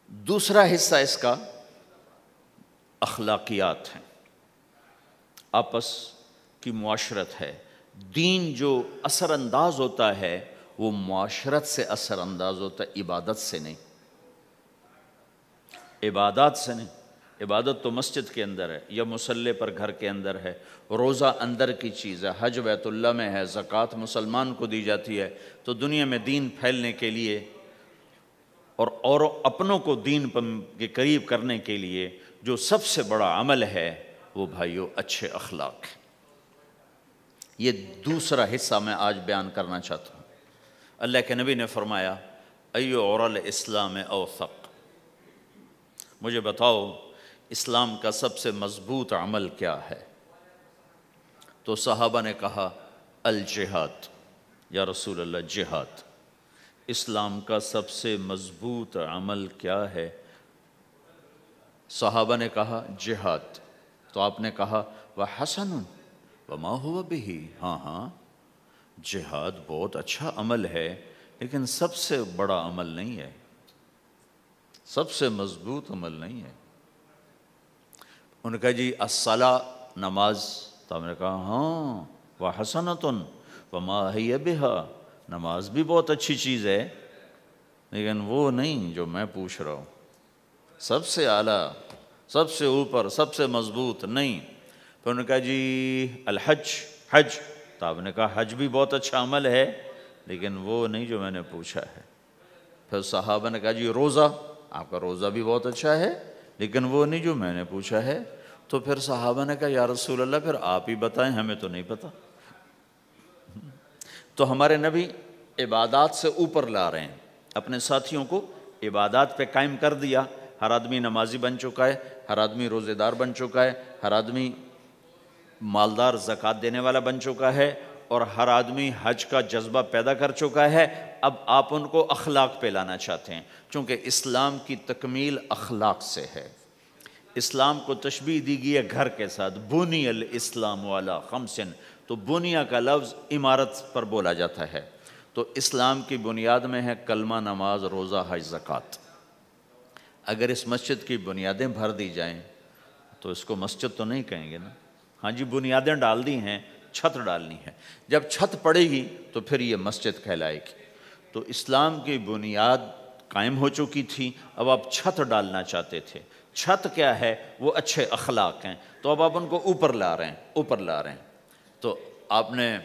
Speaker 1: دوسرا حصہ اس کا اخلاقیات ہیں، آپس کی معاشرت ہے۔ دین جو اثر انداز ہوتا ہے وہ معاشرت سے اثر انداز ہوتا ہے، عبادت سے نہیں، عبادات سے نہیں۔ عبادت تو مسجد کے اندر ہے یا مصلی پر گھر کے اندر ہے، روزہ اندر کی چیز ہے، حج بیت اللہ میں ہے، زکوٰۃ مسلمان کو دی جاتی ہے۔ تو دنیا میں دین پھیلنے کے لیے اور اپنوں کو دین کے قریب کرنے کے لیے جو سب سے بڑا عمل ہے وہ بھائیو اچھے اخلاق ہے۔ یہ دوسرا حصہ میں آج بیان کرنا چاہتا ہوں۔ اللہ کے نبی نے فرمایا ایو عُرَى الاسلام اوثق، مجھے بتاؤ اسلام کا سب سے مضبوط عمل کیا ہے؟ تو صحابہ نے کہا الجہاد، یا رسول اللہ جہاد۔ اسلام کا سب سے مضبوط عمل کیا ہے؟ صحابہ نے کہا جہاد۔ تو آپ نے کہا وَحَسَنٌ وَمَا هُوَ بِهِ، ہاں جہاد بہت اچھا عمل ہے لیکن سب سے بڑا عمل نہیں ہے، سب سے مضبوط عمل نہیں ہے۔ انہوں نے کہا جی الصلاۃ، نماز۔ تو ہم نے کہا ہاں وَحَسَنَةٌ وَمَا هِيَ بِهَا، نماز بھی بہت اچھی چیز ہے لیکن وہ نہیں جو میں پوچھ رہا ہوں، سب سے اعلیٰ، سب سے اوپر، سب سے مضبوط نہیں۔ پھر انہوں نے کہا جی الحج، حج۔ تو آپ نے کہا حج بھی بہت اچھا عمل ہے لیکن وہ نہیں جو میں نے پوچھا ہے۔ پھر صحابہ نے کہا جی روزہ، آپ کا روزہ بھی بہت اچھا ہے لیکن وہ نہیں جو میں نے پوچھا ہے۔ تو پھر صحابہ نے کہا یا رسول اللہ پھر آپ ہی بتائیں، ہمیں تو نہیں پتہ۔ تو ہمارے نبی عبادات سے اوپر لا رہے ہیں، اپنے ساتھیوں کو عبادات پہ قائم کر دیا۔ ہر آدمی نمازی بن چکا ہے، ہر آدمی روزے دار بن چکا ہے، ہر آدمی مالدار زکوٰۃ دینے والا بن چکا ہے، اور ہر آدمی حج کا جذبہ پیدا کر چکا ہے۔ اب آپ ان کو اخلاق پہ لانا چاہتے ہیں، چونکہ اسلام کی تکمیل اخلاق سے ہے۔ اسلام کو تشبیہ دی گئی ہے گھر کے ساتھ، بنی الاسلام علی خمس، تو بنیہ کا لفظ عمارت پر بولا جاتا ہے۔ تو اسلام کی بنیاد میں ہے کلمہ، نماز، روزہ، حج، زکوٰۃ۔ اگر اس مسجد کی بنیادیں بھر دی جائیں تو اس کو مسجد تو نہیں کہیں گے نا۔ ہاں جی بنیادیں ڈال دی ہیں، چھت ڈالنی ہے، جب چھت پڑے گی تو پھر یہ مسجد کہلائے گی۔ تو اسلام کی بنیاد قائم ہو چکی تھی، اب آپ چھت ڈالنا چاہتے تھے۔ چھت کیا ہے؟ وہ اچھے اخلاق ہیں، تو اب آپ ان کو اوپر لا رہے ہیں، اوپر لا رہے ہیں۔ تو آپ نے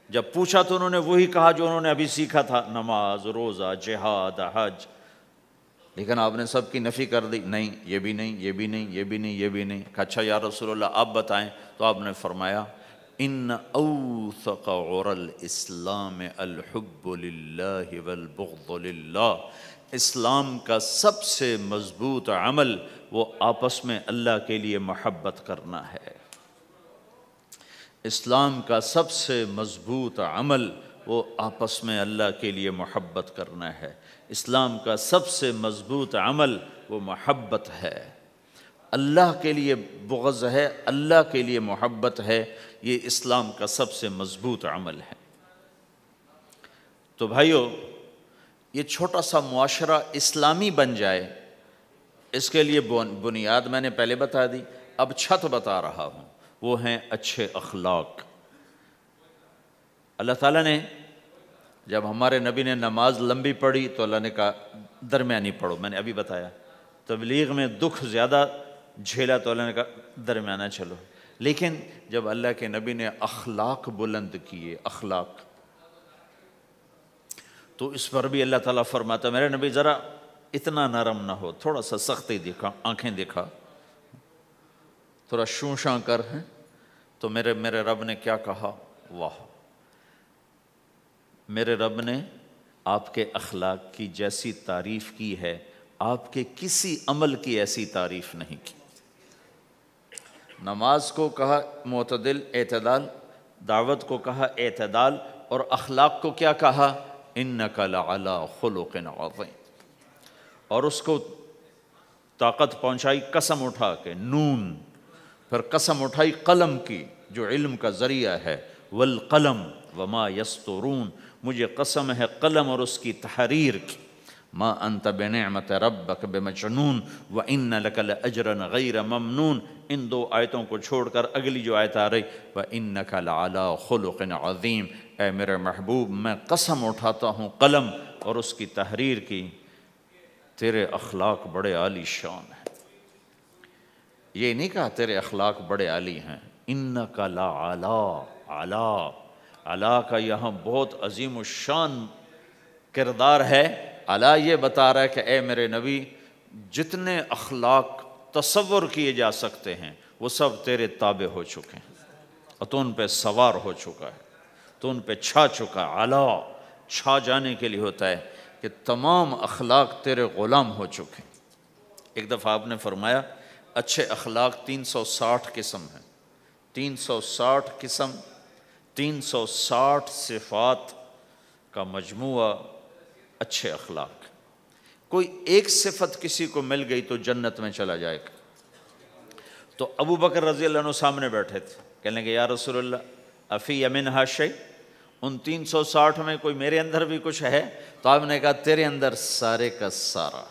Speaker 1: جب پوچھا تو انہوں نے وہی کہا جو انہوں نے ابھی سیکھا تھا، نماز، روزہ، جہاد، حج، لیکن آپ نے سب کی نفی کر دی، نہیں یہ بھی نہیں، یہ بھی نہیں، یہ بھی نہیں، یہ بھی نہیں۔ کہا اچھا یا رسول اللہ آپ بتائیں۔ تو آپ نے فرمایا ان اوثق عُرَى الاسلام الحب للہ والبغض للہ، اسلام کا سب سے مضبوط عمل وہ آپس میں اللہ کے لیے محبت کرنا ہے۔ اسلام کا سب سے مضبوط عمل وہ آپس میں اللہ کے لیے محبت کرنا ہے۔ اسلام کا سب سے مضبوط عمل وہ محبت ہے، اللہ کے لیے بغض ہے، اللہ کے لیے محبت ہے، یہ اسلام کا سب سے مضبوط عمل ہے۔ تو بھائیو یہ چھوٹا سا معاشرہ اسلامی بن جائے، اس کے لیے بنیاد میں نے پہلے بتا دی، اب چھت بتا رہا ہوں، وہ ہیں اچھے اخلاق۔ اللہ تعالیٰ نے جب ہمارے نبی نے نماز لمبی پڑھی تو اللہ نے کہا درمیانی پڑھو، میں نے ابھی بتایا۔ تبلیغ میں دکھ زیادہ جھیلا تو اللہ نے کہا درمیانہ چلو۔ لیکن جب اللہ کے نبی نے اخلاق بلند کیے، اخلاق، تو اس پر بھی اللہ تعالیٰ فرماتا میرے نبی ذرا اتنا نرم نہ ہو، تھوڑا سا سختی دکھا، آنکھیں دکھا، تھوڑا شوں شاں کر ہیں۔ تو میرے رب نے کیا کہا؟ واہ، میرے رب نے آپ کے اخلاق کی جیسی تعریف کی ہے، آپ کے کسی عمل کی ایسی تعریف نہیں کی۔ نماز کو کہا معتدل، اعتدال، دعوت کو کہا اعتدال، اور اخلاق کو کیا کہا؟ اِنَّكَ لَعَلَىٰ خُلُقٍ عَظِيمٍ۔ اور اس کو طاقت پہنچائی قسم اٹھا کے، نون، پھر قسم اٹھائی قلم کی جو علم کا ذریعہ ہے، والقلم وما یسطرون، مجھے قسم ہے قلم اور اس کی تحریر کی، ما انت بنعمت ربک بمجنون وان لک لاجرا غیر ممنون۔ ان دو آیتوں کو چھوڑ کر اگلی جو آیت آ رہی، وانک لعلی خلق عظیم، اے میرے محبوب میں قسم اٹھاتا ہوں قلم اور اس کی تحریر کی، تیرے اخلاق بڑے عالی شان ہیں۔ یہ نہیں کہا تیرے اخلاق بڑے عالی ہیں، انک لعلی، علا، علا کا یہاں بہت عظیم الشان کردار ہے۔ علا یہ بتا رہا ہے کہ اے میرے نبی جتنے اخلاق تصور کیے جا سکتے ہیں وہ سب تیرے تابع ہو چکے ہیں، اور تو ان پہ سوار ہو چکا ہے، تو ان پہ چھا چکا ہے۔ علا چھا جانے کے لیے ہوتا ہے کہ تمام اخلاق تیرے غلام ہو چکے ہیں۔ ایک دفعہ آپ نے فرمایا اچھے اخلاق 360 قسم ہیں، 360 قسم، 360 صفات کا مجموعہ اچھے اخلاق۔ کوئی ایک صفت کسی کو مل گئی تو جنت میں چلا جائے گا۔ تو ابو بکر رضی اللہ عنہ سامنے بیٹھے تھے، کہنے لگے یا رسول اللہ افی منہا شیء، ان 360 میں کوئی میرے اندر بھی کچھ ہے؟ تو آپ نے کہا تیرے اندر سارے کا سارا،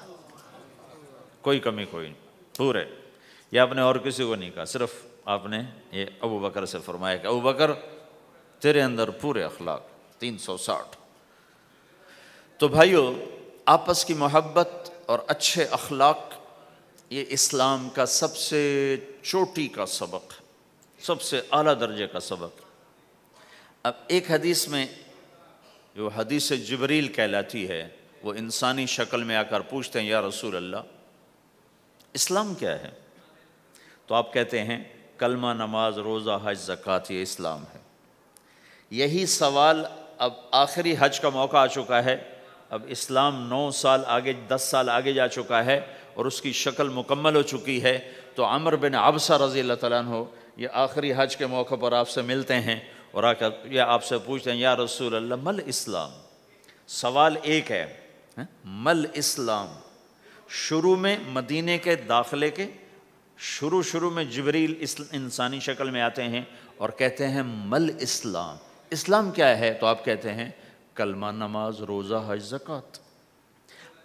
Speaker 1: کوئی کمی کوئی نہیں، پورے۔ یہ آپ نے اور کسی کو نہیں کہا، صرف آپ نے یہ ابو بکر سے فرمایا کہ ابو بکر تیرے اندر پورے اخلاق 360۔ تو بھائیو، آپس کی محبت اور اچھے اخلاق یہ اسلام کا سب سے چوٹی کا سبق ہے، سب سے اعلیٰ درجے کا سبق۔ اب ایک حدیث میں جو حدیث جبریل کہلاتی ہے، وہ انسانی شکل میں آ کر پوچھتے ہیں یا رسول اللہ اسلام کیا ہے؟ تو آپ کہتے ہیں کلمہ، نماز، روزہ، حج، زکوٰۃ، یہ اسلام ہے۔ یہی سوال اب آخری حج کا موقع آ چکا ہے، اب اسلام 9 سال آگے، 10 سال آگے جا چکا ہے اور اس کی شکل مکمل ہو چکی ہے۔ تو عمر بن عبسہ رضی اللہ تعالیٰ عنہ یہ آخری حج کے موقع پر آپ سے ملتے ہیں اور آ کر یہ آپ سے پوچھتے ہیں یا رسول اللہ مل اسلام؟ سوال ایک ہے، مل اسلام؟ شروع میں مدینے کے داخلے کے شروع میں جبریل انسانی شکل میں آتے ہیں اور کہتے ہیں مل اسلام، اسلام کیا ہے؟ تو آپ کہتے ہیں کلمہ، نماز، روزہ، حج، زکوٰۃ۔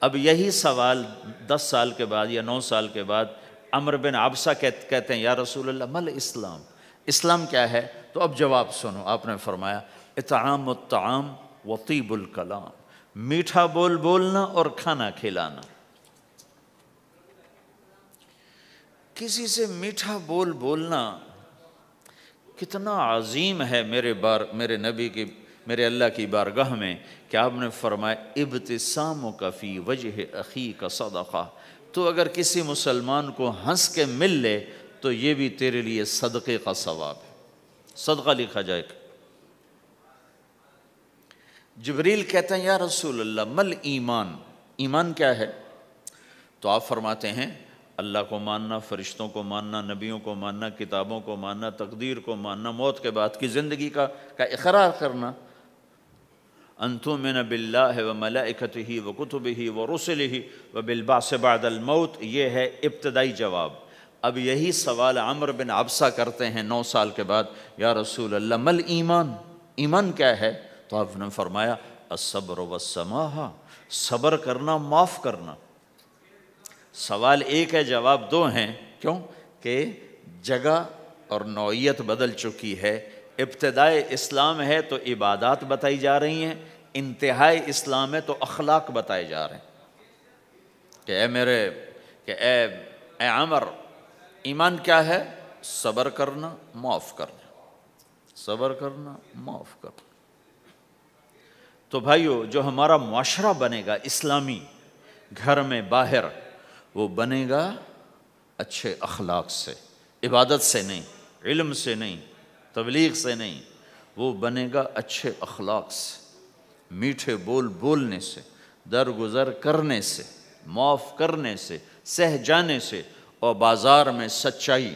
Speaker 1: اب یہی سوال 10 سال کے بعد یا 9 سال کے بعد عمر بن عبسہ کہتے ہیں یا رسول اللہ مل اسلام، اسلام کیا ہے؟ تو اب جواب سنو، آپ نے فرمایا اطعام الطعام وطیب الکلام، میٹھا بول بولنا اور کھانا کھلانا۔ کسی سے میٹھا بول بولنا کتنا عظیم ہے میرے نبی کی، میرے اللہ کی بارگاہ میں، کہ آپ نے فرمایا ابتسامک فی وجہ اخیک صدقہ، تو اگر کسی مسلمان کو ہنس کے مل لے تو یہ بھی تیرے لیے صدقے کا ثواب ہے، صدقہ لکھا جائے گا۔ جبریل کہتے ہیں یا رسول اللہ مل ایمان، ایمان کیا ہے؟ تو آپ فرماتے ہیں اللہ کو ماننا، فرشتوں کو ماننا، نبیوں کو ماننا، کتابوں کو ماننا، تقدیر کو ماننا، موت کے بعد کی زندگی کا اقرار کرنا، ان تؤمن باللہ وملائکتہ وکتبہ ورسلہ وبالبعث بعد الموت، یہ ہے ابتدائی جواب۔ اب یہی سوال عمر بن عبسہ کرتے ہیں 9 سال کے بعد، یا رسول اللہ مل ایمان، ایمان کیا ہے؟ تو آپ نے فرمایا الصبر والسماحہ، صبر کرنا، معاف کرنا۔ سوال ایک ہے، جواب 2 ہیں، کیوں کہ جگہ اور نوعیت بدل چکی ہے۔ ابتدائے اسلام ہے تو عبادات بتائی جا رہی ہیں، انتہائی اسلام ہے تو اخلاق بتائے جا رہے ہیں کہ اے عمر، ایمان کیا ہے؟ صبر کرنا، معاف کرنا، صبر کرنا، معاف کرنا۔ تو بھائیو جو ہمارا معاشرہ بنے گا اسلامی، گھر میں باہر، وہ بنے گا اچھے اخلاق سے، عبادت سے نہیں، علم سے نہیں، تبلیغ سے نہیں، وہ بنے گا اچھے اخلاق سے، میٹھے بول بولنے سے، درگزر کرنے سے، معاف کرنے سے، سہ جانے سے، اور بازار میں سچائی۔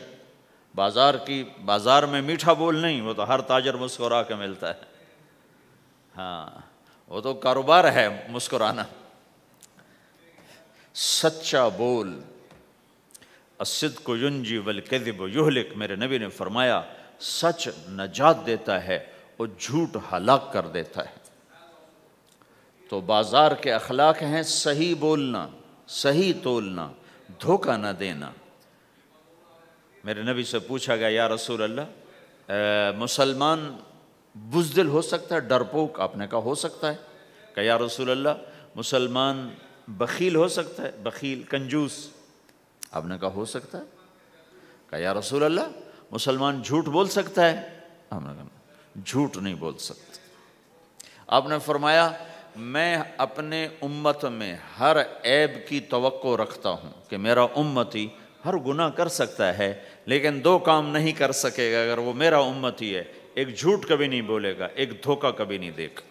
Speaker 1: بازار میں میٹھا بول نہیں، وہ تو ہر تاجر مسکرا کے ملتا ہے، ہاں وہ تو کاروبار ہے مسکرانا۔ سچا بول، الصدق ینجی والکذب یہلک، میرے نبی نے فرمایا سچ نجات دیتا ہے اور جھوٹ ہلاک کر دیتا ہے۔ تو بازار کے اخلاق ہیں صحیح بولنا، صحیح تولنا، دھوکہ نہ دینا۔ میرے نبی سے پوچھا گیا یا رسول اللہ مسلمان بزدل ہو سکتا ہے، ڈرپوک؟ آپ نے کہا ہو سکتا ہے۔ کہ یا رسول اللہ مسلمان بخیل ہو سکتا ہے، بخیل کنجوس؟ آپ نے کہا ہو سکتا ہے۔ کہ یا رسول اللہ مسلمان جھوٹ بول سکتا ہے؟ آپ نے کہا جھوٹ نہیں بول سکتا۔ آپ نے فرمایا میں اپنے امت میں ہر عیب کی توقع رکھتا ہوں کہ میرا امتی ہر گناہ کر سکتا ہے لیکن دو کام نہیں کر سکے گا اگر وہ میرا امتی ہے، ایک جھوٹ کبھی نہیں بولے گا، ایک دھوکہ کبھی نہیں دے گا۔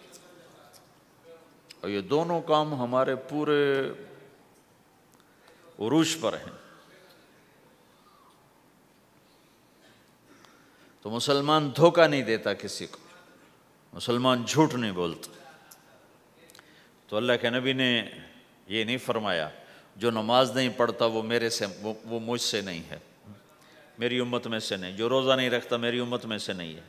Speaker 1: اور یہ دونوں کام ہمارے پورے عروج پر ہیں۔ تو مسلمان دھوکہ نہیں دیتا کسی کو، مسلمان جھوٹ نہیں بولتا۔ تو اللہ کے نبی نے یہ نہیں فرمایا جو نماز نہیں پڑھتا وہ وہ مجھ سے نہیں ہے، میری امت میں سے نہیں، جو روزہ نہیں رکھتا میری امت میں سے نہیں ہے،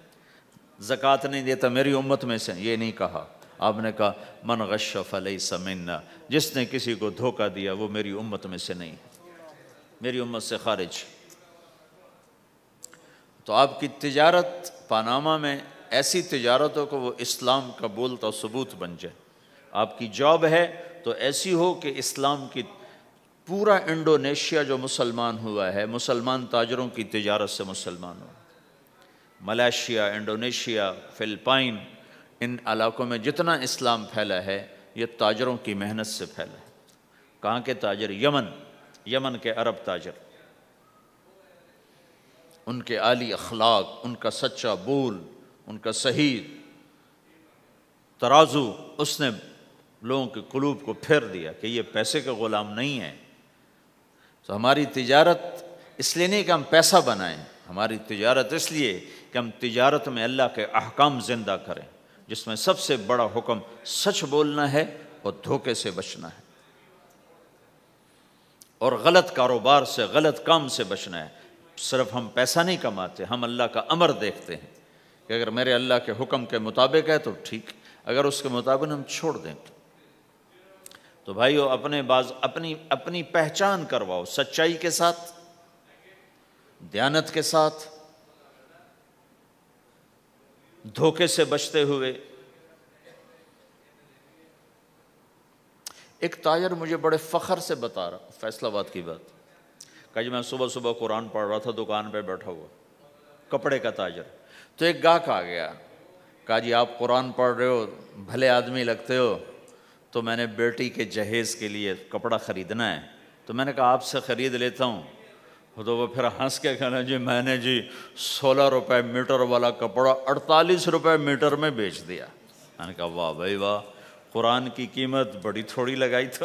Speaker 1: زکوٰۃ نہیں دیتا میری امت میں سے، یہ نہیں کہا۔ آپ نے کہا من غش فلیس منا، جس نے کسی کو دھوکہ دیا وہ میری امت میں سے نہیں ہے، میری امت سے خارج۔ تو آپ کی تجارت پاناما میں ایسی تجارت ہو کہ وہ اسلام کا بولتا ثبوت بن جائے۔ آپ کی جاب ہے تو ایسی ہو کہ اسلام کی پورا انڈونیشیا جو مسلمان ہوا ہے، مسلمان تاجروں کی تجارت سے مسلمان ہو۔ ملائیشیا، انڈونیشیا، فلپائن، ان علاقوں میں جتنا اسلام پھیلا ہے یہ تاجروں کی محنت سے پھیلا ہے۔ کہاں کے تاجر؟ یمن کے عرب تاجر، ان کے عالی اخلاق، ان کا سچا بول، ان کا صحیح ترازو، اس نے لوگوں کے قلوب کو پھیر دیا کہ یہ پیسے کے غلام نہیں ہیں۔ تو ہماری تجارت اس لیے نہیں کہ ہم پیسہ بنائیں، ہماری تجارت اس لیے کہ ہم تجارت میں اللہ کے احکام زندہ کریں، جس میں سب سے بڑا حکم سچ بولنا ہے اور دھوکے سے بچنا ہے، اور غلط کاروبار سے، غلط کام سے بچنا ہے۔ صرف ہم پیسہ نہیں کماتے، ہم اللہ کا امر دیکھتے ہیں کہ اگر میرے اللہ کے حکم کے مطابق ہے تو ٹھیک، اگر اس کے مطابق ہم چھوڑ دیں تو بھائیو اپنی پہچان کرواؤ سچائی کے ساتھ، دیانت کے ساتھ، دھوکے سے بچتے ہوئے۔ ایک تاجر مجھے بڑے فخر سے بتا رہا، فیصل آباد کی بات، کہ جی میں صبح صبح قرآن پڑھ رہا تھا دکان پہ بیٹھا ہوا، کپڑے کا تاجر، تو ایک گاہک آ گیا، کہا جی آپ قرآن پڑھ رہے ہو، بھلے آدمی لگتے ہو، تو میں نے بیٹی کے جہیز کے لیے کپڑا خریدنا ہے، تو میں نے کہا آپ سے خرید لیتا ہوں۔ تو وہ پھر ہنس کے کہنا جی میں نے 16 روپے میٹر والا کپڑا 48 روپے میٹر میں بیچ دیا۔ میں نے کہا واہ بھائی واہ، قرآن کی قیمت بڑی تھوڑی لگائی تو۔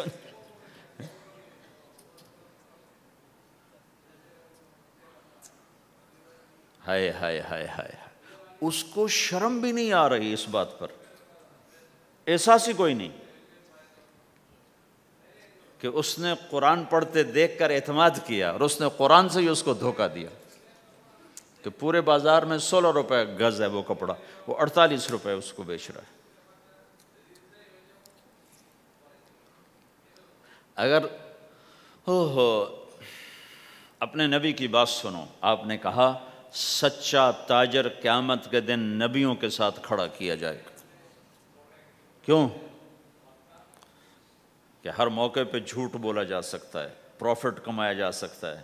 Speaker 1: ہائے ہائے ہائے ہائے، اس کو شرم بھی نہیں آ رہی اس بات پر، احساس ہی کوئی نہیں کہ اس نے قرآن پڑھتے دیکھ کر اعتماد کیا، اور اس نے قرآن سے ہی اس کو دھوکہ دیا کہ پورے بازار میں 16 روپے گز ہے وہ کپڑا، وہ 48 روپے اس کو بیچ رہا ہے۔ اگر اپنے نبی کی بات سنو، آپ نے کہا سچا تاجر قیامت کے دن نبیوں کے ساتھ کھڑا کیا جائے گا۔ کیوں؟ کہ ہر موقع پہ جھوٹ بولا جا سکتا ہے، پروفٹ کمایا جا سکتا ہے،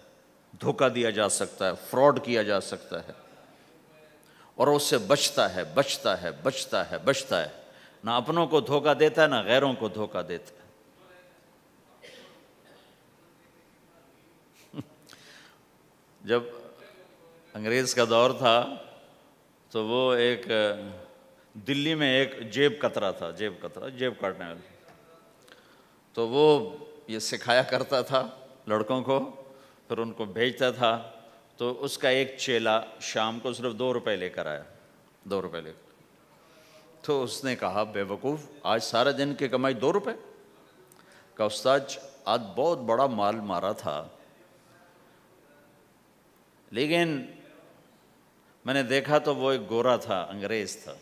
Speaker 1: دھوکہ دیا جا سکتا ہے، فراڈ کیا جا سکتا ہے، اور اس سے بچتا ہے بچتا ہے بچتا ہے بچتا ہے۔ نہ اپنوں کو دھوکہ دیتا ہے نہ غیروں کو دھوکہ دیتا ہے۔ جب انگریز کا دور تھا تو وہ ایک دلی میں ایک جیب کترا تھا، جیب کاٹنے والا، تو وہ یہ سکھایا کرتا تھا لڑکوں کو، پھر ان کو بھیجتا تھا۔ تو اس کا ایک چیلا شام کو صرف 2 روپے لے کر آیا، 2 روپے لے کر۔ تو اس نے کہا بے وقوف، آج سارے دن کی کمائی 2 روپے؟ کہا استاد آج بہت بڑا مال مارا تھا، لیکن میں نے دیکھا تو وہ ایک گورا تھا، انگریز تھا،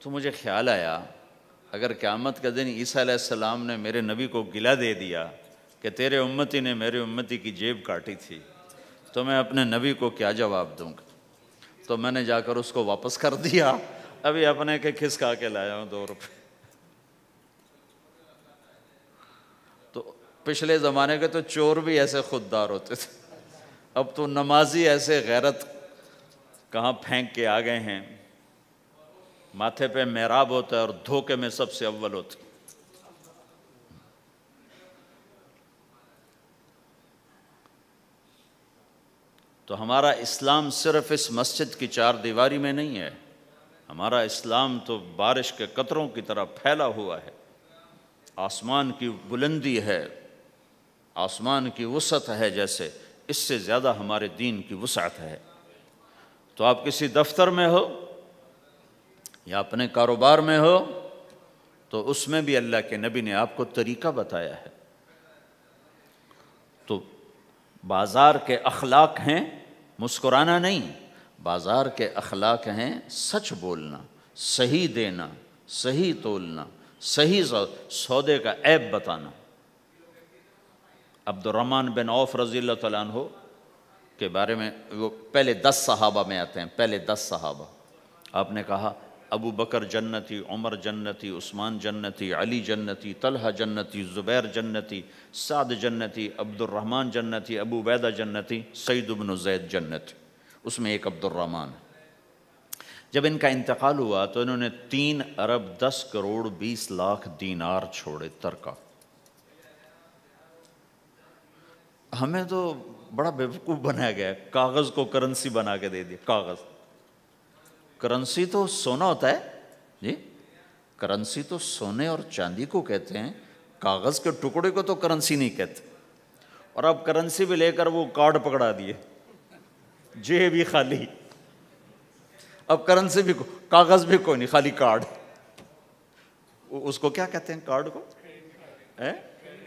Speaker 1: تو مجھے خیال آیا اگر قیامت کا دن عیسیٰ علیہ السلام نے میرے نبی کو گلہ دے دیا کہ تیرے امتی نے میرے امتی کی جیب کاٹی تھی، تو میں اپنے نبی کو کیا جواب دوں گا؟ تو میں نے جا کر اس کو واپس کر دیا، ابھی اپنے کے کھسکا کے لایا ہوں 2 روپے۔ تو پچھلے زمانے کے تو چور بھی ایسے خوددار ہوتے تھے، اب تو نمازی ایسے غیرت کہاں پھینک کے آ گئے ہیں، ماتھے پہ محراب ہوتا ہے اور دھوکے میں سب سے اول ہوتے۔ تو ہمارا اسلام صرف اس مسجد کی 4 دیواری میں نہیں ہے، ہمارا اسلام تو بارش کے قطروں کی طرح پھیلا ہوا ہے، آسمان کی بلندی ہے، آسمان کی وسعت ہے، جیسے اس سے زیادہ ہمارے دین کی وسعت ہے۔ تو آپ کسی دفتر میں ہو یا اپنے کاروبار میں ہو تو اس میں بھی اللہ کے نبی نے آپ کو طریقہ بتایا ہے۔ تو بازار کے اخلاق ہیں مسکرانا نہیں، بازار کے اخلاق ہیں سچ بولنا، صحیح دینا، صحیح تولنا، صحیح سودے کا عیب بتانا۔ عبد الرحمن بن عوف رضی اللہ تعالیٰ عنہ کے بارے میں، وہ پہلے 10 صحابہ میں آتے ہیں، پہلے 10 صحابہ۔ آپ نے کہا ابو بکر جنتی، عمر جنتی، عثمان جنتی، علی جنتی، طلحہ جنتی، زبیر جنتی، سعد جنتی، عبد الرحمن جنتی، ابو عبیدہ جنتی، سعید بن زید جنتی، اس میں ایک عبد الرحمن۔ جب ان کا انتقال ہوا تو انہوں نے 3 ارب 10 کروڑ 20 لاکھ دینار چھوڑے ترکہ۔ ہمیں تو بڑا بیوقوف بنایا گیا ہے، کاغذ کو کرنسی بنا کے دے دیا۔ کاغذ، کرنسی تو سونا ہوتا ہے جی، کرنسی تو سونے اور چاندی کو کہتے ہیں، کاغذ کے ٹکڑے کو تو کرنسی نہیں کہتے۔ اور اب کرنسی بھی لے کر وہ کارڈ پکڑا دیے، جیب بھی خالی، اب کرنسی بھی کاغذ بھی کوئی نہیں، خالی کارڈ۔ اس کو کیا کہتے ہیں کارڈ کو؟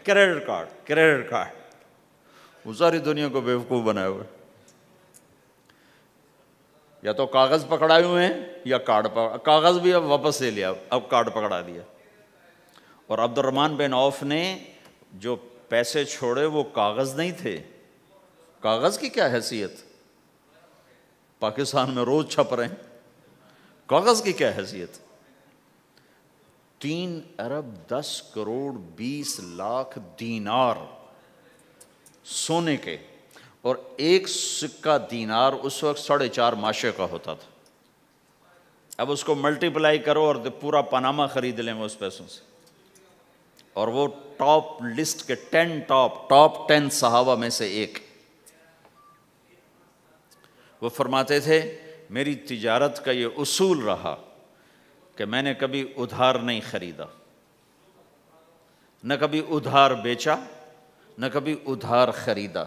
Speaker 1: Credit card, credit card. وہ ساری دنیا کو بیوقوف بنائے ہوئے، یا تو کاغذ پکڑائے ہوئے ہیں یا کارڈ کاغذ بھی اب واپس لے لیا، اب کارڈ پکڑا دیا۔ اور عبد الرحمن بن عوف نے جو پیسے چھوڑے وہ کاغذ نہیں تھے۔ کاغذ کی کیا حیثیت، پاکستان میں روز چھپ رہے ہیں، کاغذ کی کیا حیثیت؟ 3 ارب 10 کروڑ 20 لاکھ دینار سونے کے، اور ایک سکہ دینار اس وقت 4.5 ماشے کا ہوتا تھا۔ اب اس کو ملٹیپلائی کرو اور پورا پاناما خرید لیں وہ اس پیسوں سے۔ اور وہ ٹاپ لسٹ کے 10 ٹاپ صحابہ میں سے ایک۔ وہ فرماتے تھے میری تجارت کا یہ اصول رہا کہ میں نے کبھی ادھار نہیں خریدا، نہ کبھی ادھار بیچا، نہ کبھی ادھار خریدا۔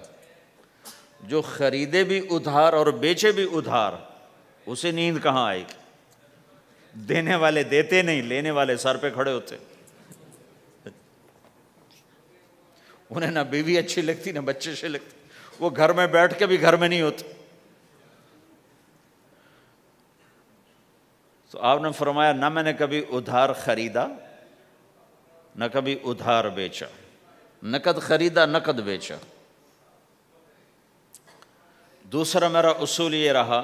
Speaker 1: جو خریدے بھی ادھار اور بیچے بھی ادھار، اسے نیند کہاں آئے گی؟ دینے والے دیتے نہیں، لینے والے سر پہ کھڑے ہوتے۔ انہیں نہ بیوی اچھی لگتی نہ بچے اچھے لگتے، وہ گھر میں بیٹھ کے بھی گھر میں نہیں ہوتے۔ تو آپ نے فرمایا نہ میں نے کبھی ادھار خریدا نہ کبھی ادھار بیچا، نقد خریدا نقد بیچا۔ دوسرا میرا اصول یہ رہا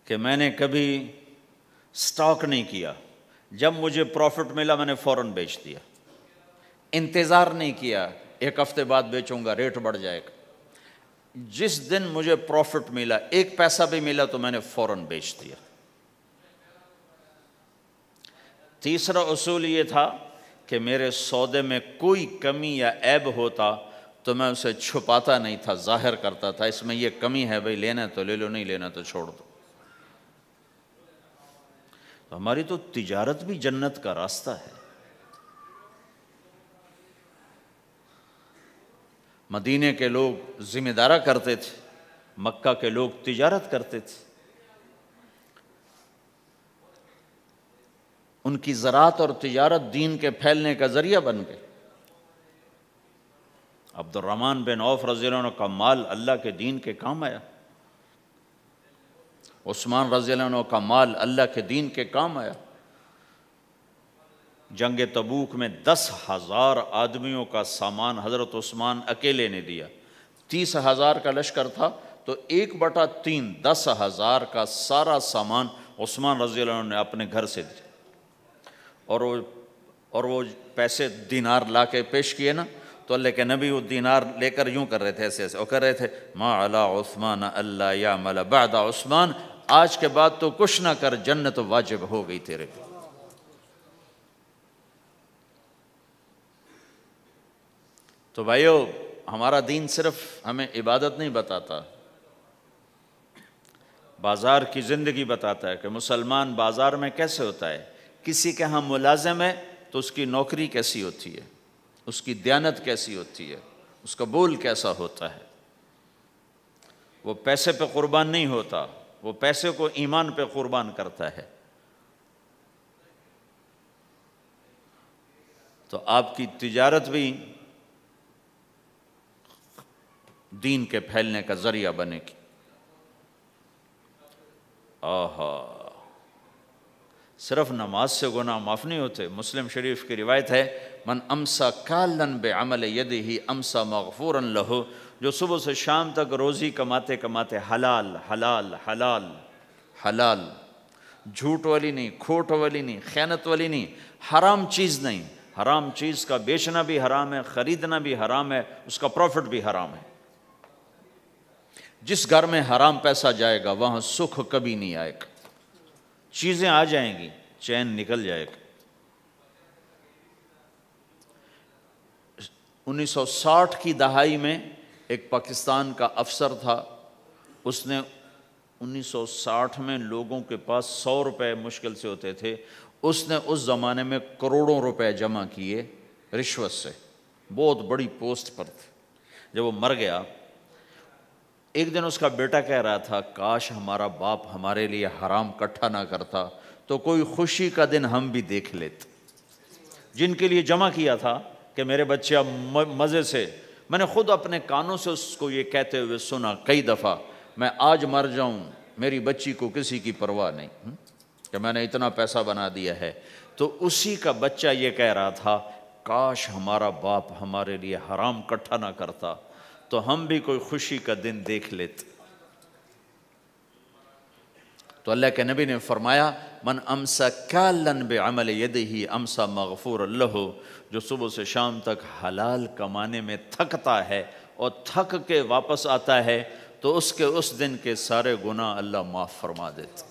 Speaker 1: کہ میں نے کبھی سٹاک نہیں کیا، جب مجھے پروفٹ ملا میں نے فوراً بیچ دیا، انتظار نہیں کیا 1 ہفتے بعد بیچوں گا ریٹ بڑھ جائے گا۔ جس دن مجھے پروفٹ ملا 1 پیسہ بھی ملا تو میں نے فوراً بیچ دیا۔ تیسرا اصول یہ تھا کہ میرے سودے میں کوئی کمی یا عیب ہوتا تو میں اسے چھپاتا نہیں تھا، ظاہر کرتا تھا، اس میں یہ کمی ہے بھئی، لینا تو لے لو، نہیں لینا تو چھوڑ دو۔ ہماری تو تجارت بھی جنت کا راستہ ہے۔ مدینے کے لوگ ذمہ دارا کرتے تھے، مکہ کے لوگ تجارت کرتے تھے، ان کی زراعت اور تجارت دین کے پھیلنے کا ذریعہ بن گئے۔ عبد الرحمن بن عوف رضی اللہ عنہ کا مال اللہ کے دین کے کام آیا، عثمان رضی اللہ عنہ کا مال اللہ کے دین کے کام آیا۔ جنگ تبوک میں 10,000 آدمیوں کا سامان حضرت عثمان اکیلے نے دیا۔ 30,000 کا لشکر تھا تو 1/3 10,000 کا سارا سامان عثمان رضی اللہ عنہ نے اپنے گھر سے دیا، اور وہ پیسے دینار لا کے پیش کیے نا، تو اللہ کے نبی وہ دینار لے کر یوں کر رہے تھے، ایسے ایسے، اور کر رہے تھے ما علی عثمان اللہ یعمل بعد عثمان، آج کے بعد تو کچھ نہ کر، جنت واجب ہو گئی تیرے پہ۔ تو بھائیو، ہمارا دین صرف ہمیں عبادت نہیں بتاتا، بازار کی زندگی بتاتا ہے کہ مسلمان بازار میں کیسے ہوتا ہے۔ کسی کے ہاں ملازم ہے تو اس کی نوکری کیسی ہوتی ہے، اس کی دیانت کیسی ہوتی ہے، اس کا بول کیسا ہوتا ہے۔ وہ پیسے پہ قربان نہیں ہوتا، وہ پیسے کو ایمان پہ قربان کرتا ہے۔ تو آپ کی تجارت بھی دین کے پھیلنے کا ذریعہ بنے گی۔ صرف نماز سے گناہ معاف نہیں ہوتے۔ مسلم شریف کی روایت ہے، من امسا کالن بعمل یدہ امسا مغفورا لہ، جو صبح سے شام تک روزی کماتے کماتے حلال حلال حلال حلال، جھوٹ والی نہیں، کھوٹ والی نہیں، خیانت والی نہیں، حرام چیز نہیں، حرام چیز کا بیچنا بھی حرام ہے، خریدنا بھی حرام ہے، اس کا پروفٹ بھی حرام ہے۔ جس گھر میں حرام پیسہ جائے گا وہاں سکھ کبھی نہیں آئے گا، چیزیں آ جائیں گی، چین نکل جائے گا۔ 1960 کی دہائی میں ایک پاکستان کا افسر تھا، اس نے 1960 میں لوگوں کے پاس 100 روپے مشکل سے ہوتے تھے، اس نے اس زمانے میں کروڑوں روپے جمع کیے رشوت سے، بہت بڑی پوسٹ پر تھے۔ جب وہ مر گیا، ایک دن اس کا بیٹا کہہ رہا تھا، کاش ہمارا باپ ہمارے لیے حرام کٹھا نہ کرتا تو کوئی خوشی کا دن ہم بھی دیکھ لیتے۔ جن کے لیے جمع کیا تھا کہ میرے بچے اب مزے سے، میں نے خود اپنے کانوں سے اس کو یہ کہتے ہوئے سنا کئی دفعہ، میں آج مر جاؤں میری بچی کو کسی کی پرواہ نہیں کہ میں نے اتنا پیسہ بنا دیا ہے۔ تو اسی کا بچہ یہ کہہ رہا تھا، کاش ہمارا باپ ہمارے لیے حرام کٹھا نہ کرتا تو ہم بھی کوئی خوشی کا دن دیکھ لیتے۔ تو اللہ کے نبی نے فرمایا، من امسا کالن بعمل یدہ امسا مغفور لہ، جو صبح سے شام تک حلال کمانے میں تھکتا ہے اور تھک کے واپس آتا ہے تو اس کے اس دن کے سارے گناہ اللہ معاف فرما دیتے۔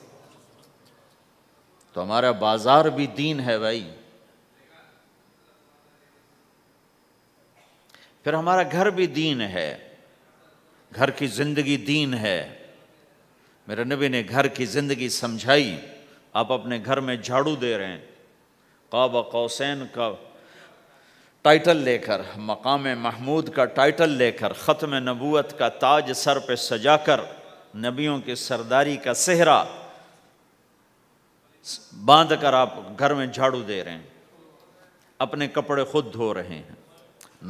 Speaker 1: تو ہمارا بازار بھی دین ہے بھائی، پھر ہمارا گھر بھی دین ہے، گھر کی زندگی دین ہے۔ میرے نبی نے گھر کی زندگی سمجھائی۔ آپ اپنے گھر میں جھاڑو دے رہے ہیں، قاب قوسین کا ٹائٹل لے کر، مقام محمود کا ٹائٹل لے کر، ختم نبوت کا تاج سر پہ سجا کر، نبیوں کی سرداری کا صحرا باندھ کر آپ گھر میں جھاڑو دے رہے ہیں، اپنے کپڑے خود دھو رہے ہیں،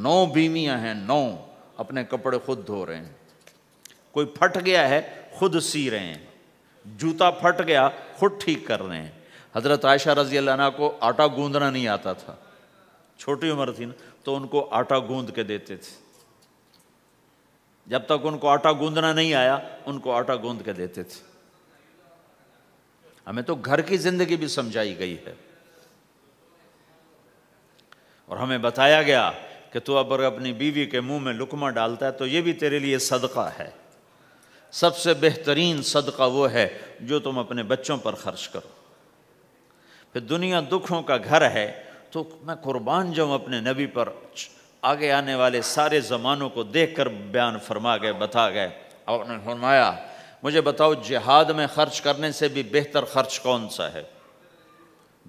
Speaker 1: 9 بیویاں ہیں، 9 اپنے کپڑے خود دھو رہے ہیں، کوئی پھٹ گیا ہے خود سی رہے ہیں، جوتا پھٹ گیا خود ٹھیک کر رہے ہیں۔ حضرت عائشہ رضی اللہ عنہ کو آٹا گوندنا نہیں آتا تھا، چھوٹی عمر تھی نا، تو ان کو آٹا گوند کے دیتے تھے، جب تک ان کو آٹا گوندنا نہیں آیا ان کو آٹا گوند کے دیتے تھے۔ ہمیں تو گھر کی زندگی بھی سمجھائی گئی ہے، اور ہمیں بتایا گیا کہ تو اگر اپنی بیوی کے منہ میں لقمہ ڈالتا ہے تو یہ بھی تیرے لیے صدقہ ہے۔ سب سے بہترین صدقہ وہ ہے جو تم اپنے بچوں پر خرچ کرو۔ پھر دنیا دکھوں کا گھر ہے، تو میں قربان جاؤں اپنے نبی پر۔ آگے آنے والے سارے زمانوں کو دیکھ کر بیان فرما گئے، بتا گئے۔ آپ نے فرمایا مجھے بتاؤ جہاد میں خرچ کرنے سے بھی بہتر خرچ کون سا ہے؟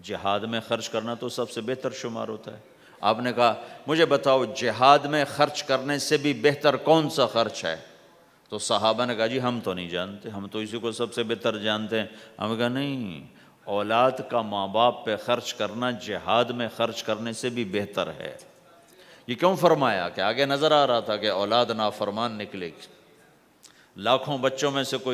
Speaker 1: جہاد میں خرچ کرنا تو سب سے بہتر شمار ہوتا ہے۔ آپ نے کہا مجھے بتاؤ جہاد میں خرچ کرنے سے بھی بہتر کون سا خرچ ہے؟ تو صحابہ نے کہا جی ہم تو نہیں جانتے، ہم تو اسی کو سب سے بہتر جانتے ہیں۔ ہم نے کہا نہیں، اولاد کا ماں باپ پہ خرچ کرنا جہاد میں خرچ کرنے سے بھی بہتر ہے۔ یہ کیوں فرمایا؟ کہ آگے نظر آ رہا تھا کہ اولاد نافرمان نکلے گی، لاکھوں بچوں میں سے کوئی